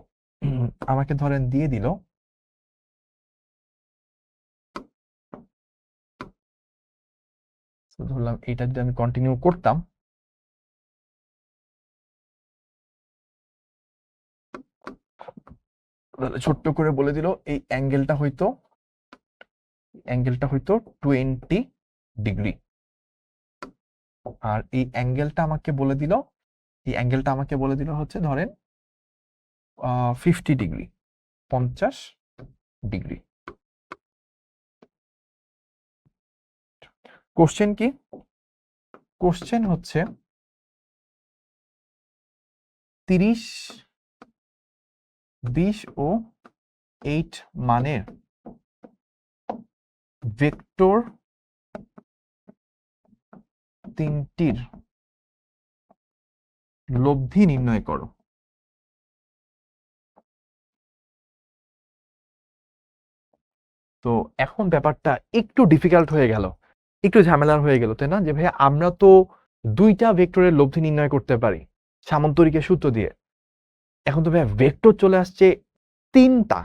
আমাকে ধরেন দিয়ে দিল ধরলাম এটা যদি আমি কন্টিনিউ করতাম, ছোট্ট করে বলে দিল এই অ্যাঙ্গেলটা হয়তো 20 ডিগ্রি, আর এই অ্যাঙ্গেলটা আমাকে বলে দিল হচ্ছে ধরেন 50 ডিগ্রি, 50 ডিগ্রি। কোশ্চেন কি? কোশ্চেন হচ্ছে 30, 20 ও 8 মানের ভেক্টর তিনটির লব্ধি নির্ণয় করো। তো এখন ব্যাপারটা একটু ডিফিকাল্ট হয়ে গেল, একটু ঝামেলার হয়ে গেল, তাই না? যে ভাইয়া আমরা তো দুইটা ভেক্টরের লব্ধি নির্ণয় করতে পারি সামান্তরিকের সূত্র দিয়ে, এখন তো ভাইয়া ভেক্টর চলে আসছে 3টা।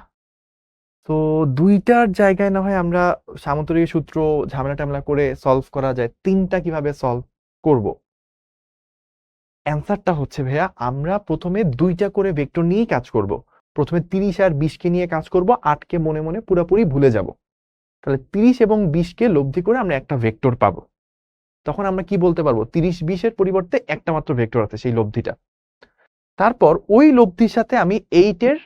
তো দুইটার জায়গায় না হয় আমরা সামান্তরিক সূত্র ঝামেলা টামেলা করে সলভ করা যায়, 3টা কিভাবে সলভ করব? অ্যান্সারটা হচ্ছে ভাইয়া আমরা প্রথমে 2টা করে ভেক্টর নিয়েই কাজ করব। প্রথমে 30 আর 20কে নিয়ে কাজ করব, 8কে মনে মনে পুরোপুরি ভুলে যাব। তাহলে 30 এবং 20কে লব্ধি করে আমরা একটা ভেক্টর পাবো। তখন আমরা কি বলতে পারবো? 30 20-এর পরিবর্তে একটা মাত্র ভেক্টর আছে, সেই লব্ধিটা। তারপর ওই লব্ধির সাথে আমি 8-এর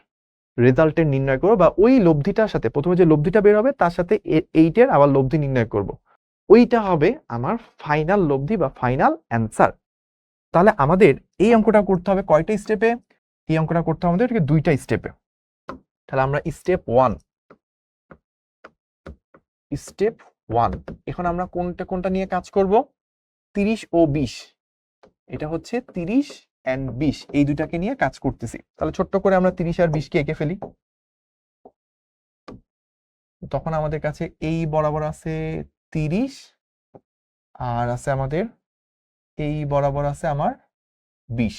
রেজাল্টের নির্ণয় করবো, বা ওই লব্ধিটার সাথে প্রথমে যে লব্ধিটা বের হবে তার সাথে 8-এর আবার লব্ধি নির্ণয় করব। ওইটা হবে আমার ফাইনাল লব্ধি বা ফাইনাল অ্যান্সার। তাহলে আমাদের এই অঙ্কটা করতে হবে কয়টা স্টেপে? এই অঙ্কটা করতে হবে আমাদের 2টা স্টেপে। তাহলে আমরা স্টেপ 1 এখন আমরা কোনটা নিয়ে কাজ করব? 30 ও 20, এটা হচ্ছে 30 and 20, এই দুটাকে নিয়ে কাজ করতেছি। তাহলে ছোট্ট করে আমরা 30 আর 20কে এঁকে ফেলি। তখন আমাদের কাছে এই বরাবর আছে 30, আর আছে আমাদের এই বরাবর আছে আমার 20।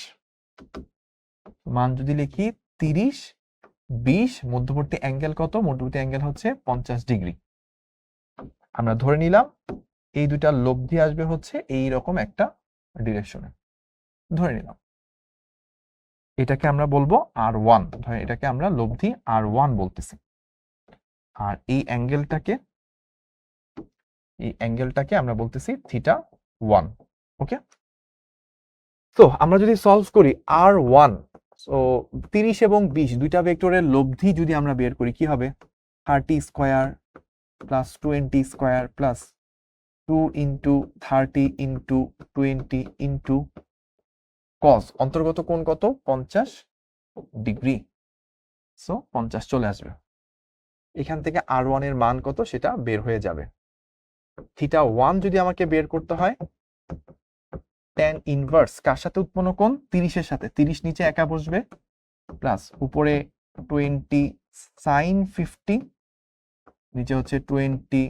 মান যদি লিখি 30 20, মধ্যবর্তী অ্যাঙ্গেল কত? মধ্যবর্তী অ্যাঙ্গেল হচ্ছে 50 ডিগ্রি। আমরা ধরে নিলাম এই দুটার লব্ধি আসবে হচ্ছে এই রকম একটা ডিরেকশনে, ধরে নিলাম। এটাকে আমরা বলবো R1, ধরে এটাকে আমরা লব্ধি R1 বলতেছি। আর এই অ্যাঙ্গেলটাকে আমরা বলতেছি θ1। ওকে, তো আমরা যদি সলভ করি R1, সো 30 এবং 20 দুইটা ভেক্টরের লব্ধি যদি আমরা বের করি কি হবে? 30 square plus 20 square plus 2 into 30 into 20 into cos অন্তর্গত কোণ কত? 50 ডিগ্রি। সো 50 চলে আসবে। এখান থেকে R1 এর মান কত সেটা বের হয়ে যাবে। θ1 যদি আমাকে বের করতে হয়, tan ইনভার্স কার সাথে উৎপন্ন কোণ? 30-এর সাথে। 30 নিচে একা বসবে, প্লাস উপরে 20 sin 50, নিচে হচ্ছে 20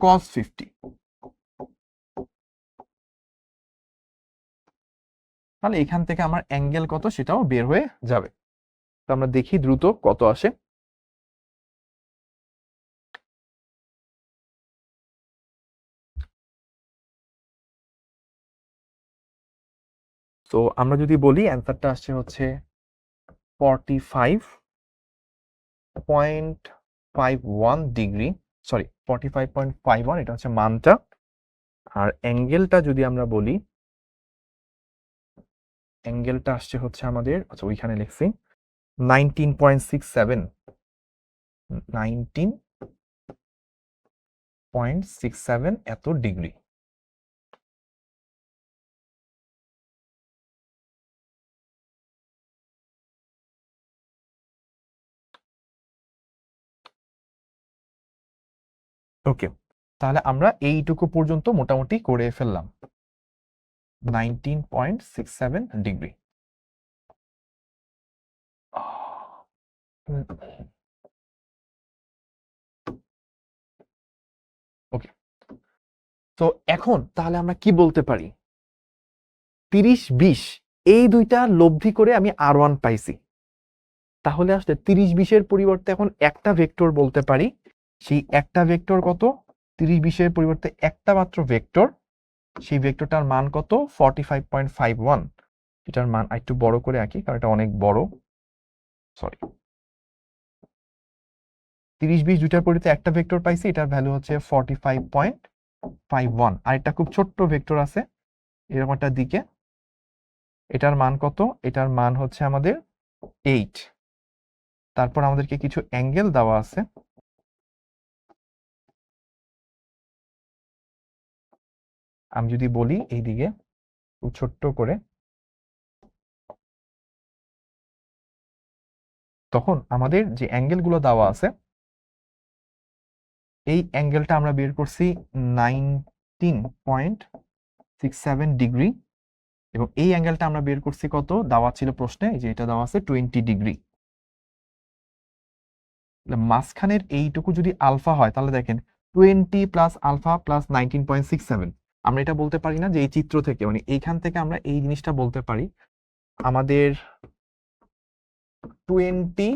cos 50। তাহলে এখান থেকে আমার অ্যাঙ্গেল কত সেটাও বের হয়ে যাবে। তো আমরা দেখি দ্রুত কত আসে। তো আমরা যদি বলি অ্যান্সারটা আসছে হচ্ছে 45.51 ডিগ্রি, সরি 45.51, এটা হচ্ছে মানটা। আর অ্যাঙ্গেলটা যদি আমরা বলি, অ্যাঙ্গেলটা আসছে হচ্ছে আমাদের, আচ্ছা ওইখানে লিখছি 19.67, 19.67 এত ডিগ্রি। ওকে, তাহলে আমরা এইটুকু পর্যন্ত মোটামুটি করে ফেললাম, 19.67 ডিগ্রি। ওকে, তো এখন তাহলে আমরা কি বলতে পারি, 30-20 এই দুইটা লব্ধি করে আমি R1 পাইছি। তাহলে আসলে 30-20-এর পরিবর্তে এখন একটা ভেক্টর বলতে পারি। সেই একটা ভেক্টর কত? 30-20-এর পরিবর্তে একটা মাত্র ভেক্টর, সেই ভেক্টরটার মান কত? 45.51। এটার মান একটু বড় করে আঁকি কারণ এটা অনেক বড়, সরি। 30-20 দুইটার পরিবর্তে একটা ভেক্টর পাইছি, এটার ভ্যালু হচ্ছে 45.51। আর একটা খুব ছোট্ট ভেক্টর আছে এরকম একটা দিকে, এটার মান কত? এটার মান হচ্ছে আমাদের 8। তারপর আমাদেরকে কিছু অ্যাঙ্গেল দেওয়া আছে, আমি যদি বলি এইদিকে খুব ছোট্ট করে, তখন আমাদের যে অ্যাঙ্গেলগুলো দেওয়া আছে, এই অ্যাঙ্গেলটা আমরা বের করছি 19.67 ডিগ্রি, এবং এই অ্যাঙ্গেলটা আমরা বের করছি কত? দেওয়া ছিল প্রশ্নে, যে এটা দেওয়া আছে 20 ডিগ্রি। মাঝখানের এইটুকু যদি আলফা হয় তাহলে দেখেন 20 প্লাস আলফা প্লাস 19.67। আমরা এটা বলতে পারি না যে এই চিত্র থেকে, মানে এইখান থেকে আমরা এই জিনিসটা বলতে পারি, আমাদের 20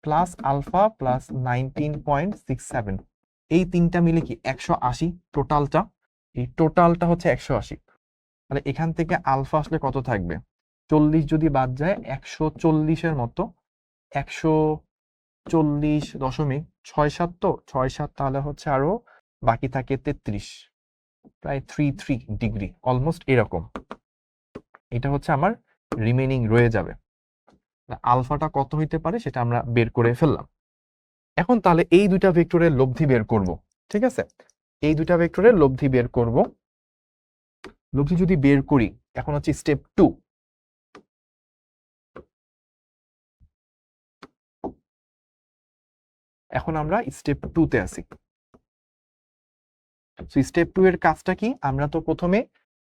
প্লাস আলফা প্লাস 19.67 এই তিনটা মিলে কি 180 টোটালটা, এই টোটালটা হচ্ছে 180। তাহলে এখান থেকে আলফা আসলে কত থাকবে? 40 যদি বাদ যায় 140-এর মতো, 140.67, তো 6-7, তাহলে হচ্ছে আরো বাকি থাকে 33, প্রায় 33 ডিগ্রি, অলমোস্ট এরকম। এটা হচ্ছে আমার রিমেনিং রয়ে যাবে। আলফাটা কত হইতে পারে সেটা আমরা বের করে ফেললাম। এখন তাহলে এই দুইটা ভেক্টরের লব্ধি বের করব, ঠিক আছে? এই দুইটা ভেক্টরের লব্ধি বের করব। লব্ধি যদি বের করি, এখন হচ্ছে স্টেপ 2। এখন আমরা স্টেপ 2 তে আছি। সো স্টেপ 2 এর কাজটা কি? আমরা তো প্রথমে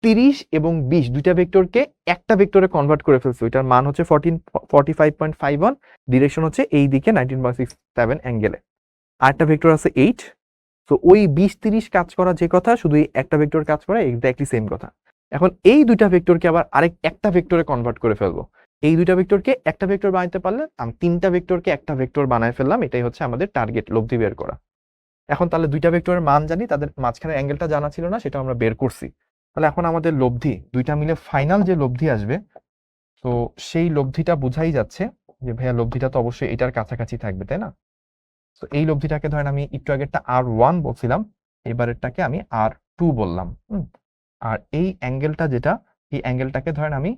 30 এবং 20 দুইটা ভেক্টরকে একটা ভেক্টরে কনভার্ট করে ফেলছি, ওইটার মান হচ্ছে 45.51, ডিরেকশন হচ্ছে এই দিকে 19.67 অ্যাঙ্গেলে। আরেকটা ভেক্টর আছে 8। তো ওই 20-30 কাজ করা যে কথা, শুধু একটা ভেক্টর কাজ করা এক্স্যাক্টলি সেম কথা। এখন এই দুইটা ভেক্টরকে আবার একটা ভেক্টরে কনভার্ট করে ফেলবো। এই দুইটা ভেক্টরকে একটা ভেক্টর বানাইতে পারলে আমি তিনটা ভেক্টরকে একটা ভেক্টর বানায় ফেললাম, এটাই হচ্ছে আমাদের টার্গেট, লব্ধি বের করা। এখন তাহলে দুইটা ভেক্টরের মান জানি, তাদের মাঝখানে অ্যাঙ্গেলটা জানা ছিল না, সেটা আমরা বের করছি। তাহলে এখন আমাদের লব্ধি দুইটা মিলে ফাইনাল যে লব্ধি আসবে, তো সেই লব্ধিটা বোঝাই যাচ্ছে যে ভাইয়া লব্ধিটা তো অবশ্যই এটার কাছাকাছি থাকবে, তাই না? তো এই লব্ধিটাকে ধরেন আমি একটু আগেরটা R1 বলছিলাম, এবারেরটাকে আমি R2 বললাম। আর এই অ্যাঙ্গেলটা যেটা, এই অ্যাঙ্গেলটাকে ধরেন আমি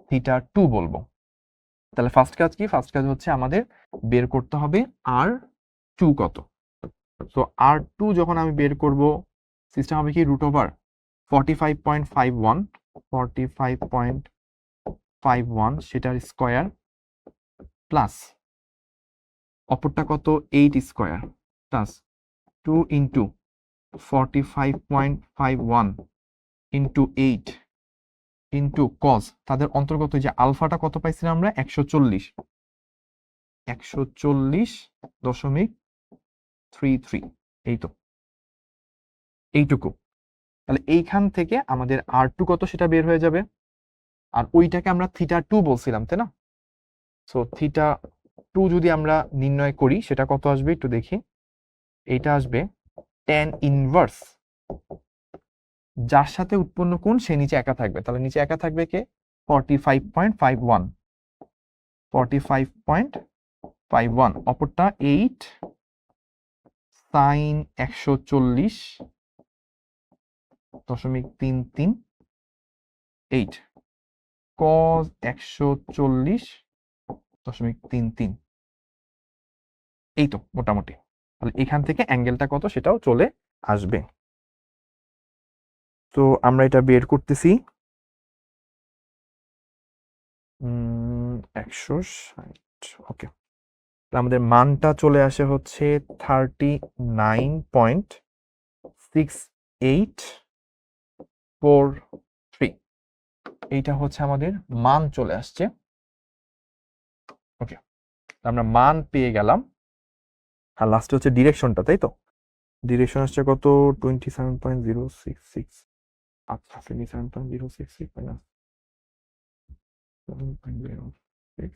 θ2 বলবো। তাহলে ফার্স্ট কাজ কি? ফার্স্ট কাজ হচ্ছে আমাদের বের করতে হবে R2 কত। তো R2 যখন আমি বের করব, সিস্টেম হবে কি √ওভার 45.51, 45.51 সেটার স্কয়ার প্লাস অপরটা কত 8 square plus 2 into 45.51 into 8 into cos, তাদের অন্তর্গত যে আলফাটা কত পাইছিলাম আমরা 140, 140.33, এই তো এইটুকু। তাহলে এইখান থেকে আমাদের R2 কত সেটা বের হয়ে যাবে। আর ওইটাকে আমরা θ2 বলছিলাম, তাই না? সো θ2 যদি আমরা নির্ণয় করি সেটা কত আসবে একটু দেখি। এইটা আসবে tan ইনভার্স যার সাথে উৎপন্ন কোণ সে নিচে একা থাকবে, তাহলে নিচে একা থাকবে কে? 45.51, 45.51, অপরটা 8 sin 140.338 cos 140.33, এই তো মোটামুটি। তাহলে এখান থেকে অ্যাঙ্গেলটা কত সেটাও চলে আসবে। তো আমরা এটা বের করতেছি 160, ওকে। আমাদের মানটা চলে আসে হচ্ছে 39.6843, এইটা হচ্ছে আমাদের মান চলে আসছে। ওকে, আমরা মান পেয়ে গেলাম। আর লাস্টে হচ্ছে ডিরেকশনটা, তাই তো? ডিরেকশন আসছে কত? 27.066, আচ্ছা 27.066 মাইনাস 7.06,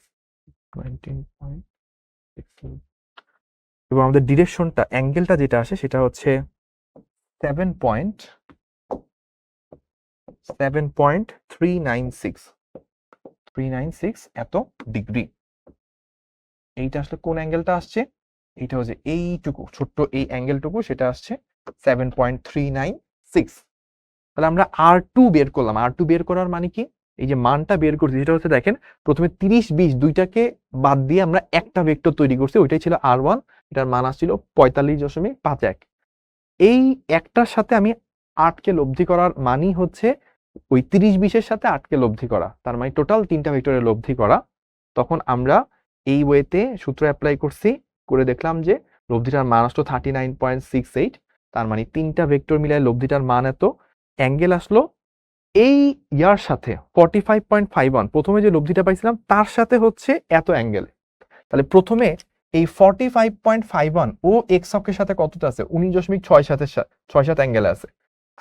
19.67, এবং আমাদের ডিরেকশনটা অ্যাঙ্গেলটা যেটা আসে সেটা হচ্ছে 7.396 এত ডিগ্রি। এইটা আসলে কোন অ্যাঙ্গেলটা আসছে? এইটা হচ্ছে এইটুকু ছোট্ট এই অ্যাঙ্গেলটুকু, সেটা আসছে 7.396। তাহলে আমরা R2 বের করলাম। R2 বের করার মানে কি? এই যে মানটা বের করছি যেটা হচ্ছে, দেখেন প্রথমে 30-20 দুইটাকে বাদ দিয়ে আমরা একটা ভেক্টর তৈরি করছি, ওইটাই ছিল R1, এটার মান আসছিল 45.51। এই একটার সাথে আমি 8কে লব্ধি করার মানই হচ্ছে ওই 30-20-এর সাথে 8কে লব্ধি করা, তার মানে টোটাল 3টা ভেক্টরের লব্ধি করা। তখন আমরা এই ওয়েতে সূত্র অ্যাপ্লাই করছি, করে দেখলাম যে লব্ধিটার মান আসলো 39.68, তার মানে 3টা ভেক্টর মিলায় লব্ধিটার মান এত। অ্যাঙ্গেল আসলো এই ইয়ার সাথে 45.51, প্রথমে যে লব্ধিটা পাইছিলাম তার সাথে হচ্ছে এত অ্যাঙ্গেল। তাহলে প্রথমে এই 45.51 ও এক্স অক্ষের সাথে কতটা আছে? 19.67 অ্যাঙ্গেলে আছে।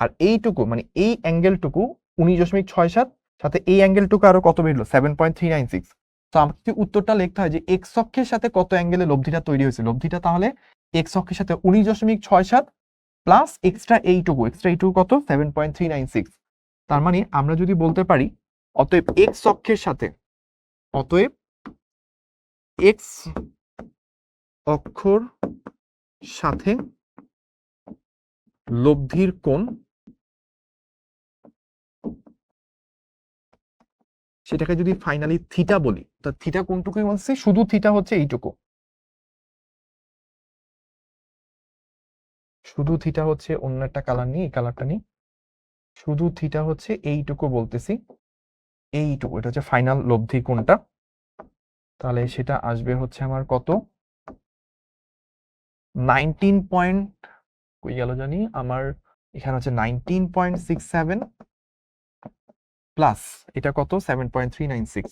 আর এইটুকু মানে এই অ্যাঙ্গেলটুকু 19.67, সাথে এই অ্যাঙ্গেলটুকু আরো কত বেরলো? 7.396। তো আমাকে যদি উত্তরটা লিখতে হয় যে এক্স অক্ষের সাথে কত অ্যাঙ্গেলে লব্ধিটা তৈরি হয়েছে, লব্ধিটা তাহলে এক্স অক্ষের সাথে 19.67 প্লাস এক্সট্রা এইটুকু কত? 7.396। তার মানে আমরা যদি বলতে পারি অতএব এক্স অক্ষের সাথে, অতএব এক্স অক্ষর সাথে লব্ধির কোণ, সেটাকে যদি ফাইনালি থিটা বলি, তা থিটা কোনটুকুই বলছে? শুধু থিটা হচ্ছে এইটুকু, শুধু থিটা হচ্ছে, অন্য একটা কালার নিই, এই কালারটা নিই, শুধু থিটা হচ্ছে এইটুকু বলতেছি, এইটুকু, এটা হচ্ছে ফাইনাল লব্ধি কোণটা। তাহলে সেটা আসবে হচ্ছে আমার কত? 19 পয়েন্ট, কই গেল জানি আমার, এখানে হচ্ছে 19.67 প্লাস এটা কত? 7.396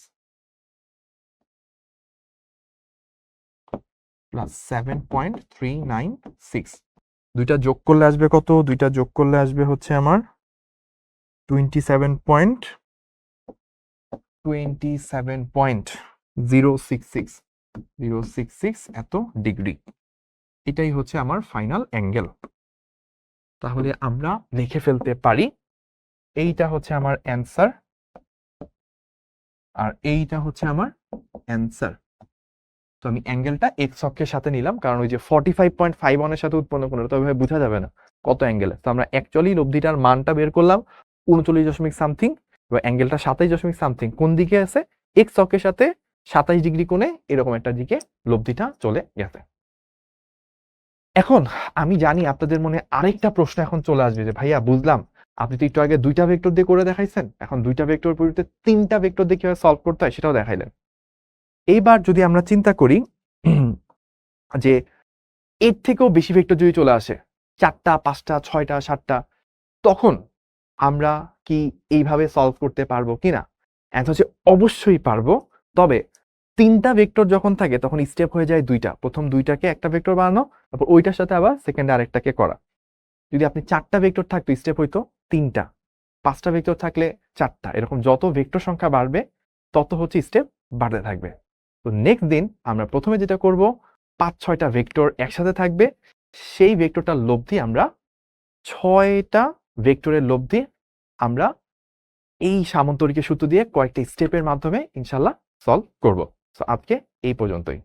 প্লাস 7.396, দুইটা যোগ করলে আসবে কত? দুইটা যোগ করলে আসবে হচ্ছে আমার 27.066 এত ডিগ্রি। এটাই হচ্ছে আমার ফাইনাল অ্যাঙ্গেল। তাহলে আমরা লিখে ফেলতে পারি এইটা হচ্ছে আমার অ্যান্সার, আর এইটা হচ্ছে আমার অ্যান্সার। তো আমি অ্যাঙ্গেলটা এক্স অক্ষের সাথে নিলাম, কারণ ওই যে 45.51 এর সাথে উৎপন্ন কোণ, তো ওইভাবে বোঝা যাবে না কত অ্যাঙ্গেলে। তো আমরা অ্যাকচুয়ালি লব্ধিটার মানটা বের করলাম 39.সামথিং, এবং অ্যাঙ্গেলটা 27.সামথিং। কোন দিকে আছে? এক্স অক্ষের সাথে 27 ডিগ্রি কোণে এরকম একটা দিকে লব্ধিটা চলে গেছে। এখন আমি জানি আপনাদের মনে আরেকটা প্রশ্ন এখন চলে আসবে যে ভাইয়া বুঝলাম, আপনি তো একটু আগে দুইটা ভেক্টর দিয়ে করে দেখাইছেন, এখন দুইটা ভেক্টর পরিবর্তে 3টা ভেক্টর দিয়ে কিভাবে সলভ করতে হয় সেটাও দেখাইলেন। এইবার যদি আমরা চিন্তা করি যে এর থেকেও বেশি ভেক্টর যদি চলে আসে, 4টা 5টা 6টা 7টা, তখন আমরা কি এইভাবে সলভ করতে পারবো কিনা? অ্যান্সার হচ্ছে অবশ্যই পারবো। তবে 3টা ভেক্টর যখন থাকে তখন স্টেপ হয়ে যায় 2টা, প্রথম 2টাকে একটা ভেক্টর বানানো, তারপর ওইটার সাথে আবার সেকেন্ডে আরেকটাকে করা। যদি আপনি 4টা ভেক্টর থাকতো স্টেপ হইতো 3টা, 5টা ভেক্টর থাকলে 4টা, এরকম যত ভেক্টর সংখ্যা বাড়বে তত হচ্ছে স্টেপ বাড়তে থাকবে। তো নেক্সট দিন আমরা প্রথমে যেটা করব, 5-6টা ভেক্টর একসাথে থাকবে, সেই ভেক্টরটার লব্ধি আমরা 6টা ভেক্টরের লব্ধি আমরা এই সামান্তরিকের সূত্র দিয়ে কয়েকটা স্টেপের মাধ্যমে ইনশাল্লাহ সলভ করব। সো আজকে এই পর্যন্তই।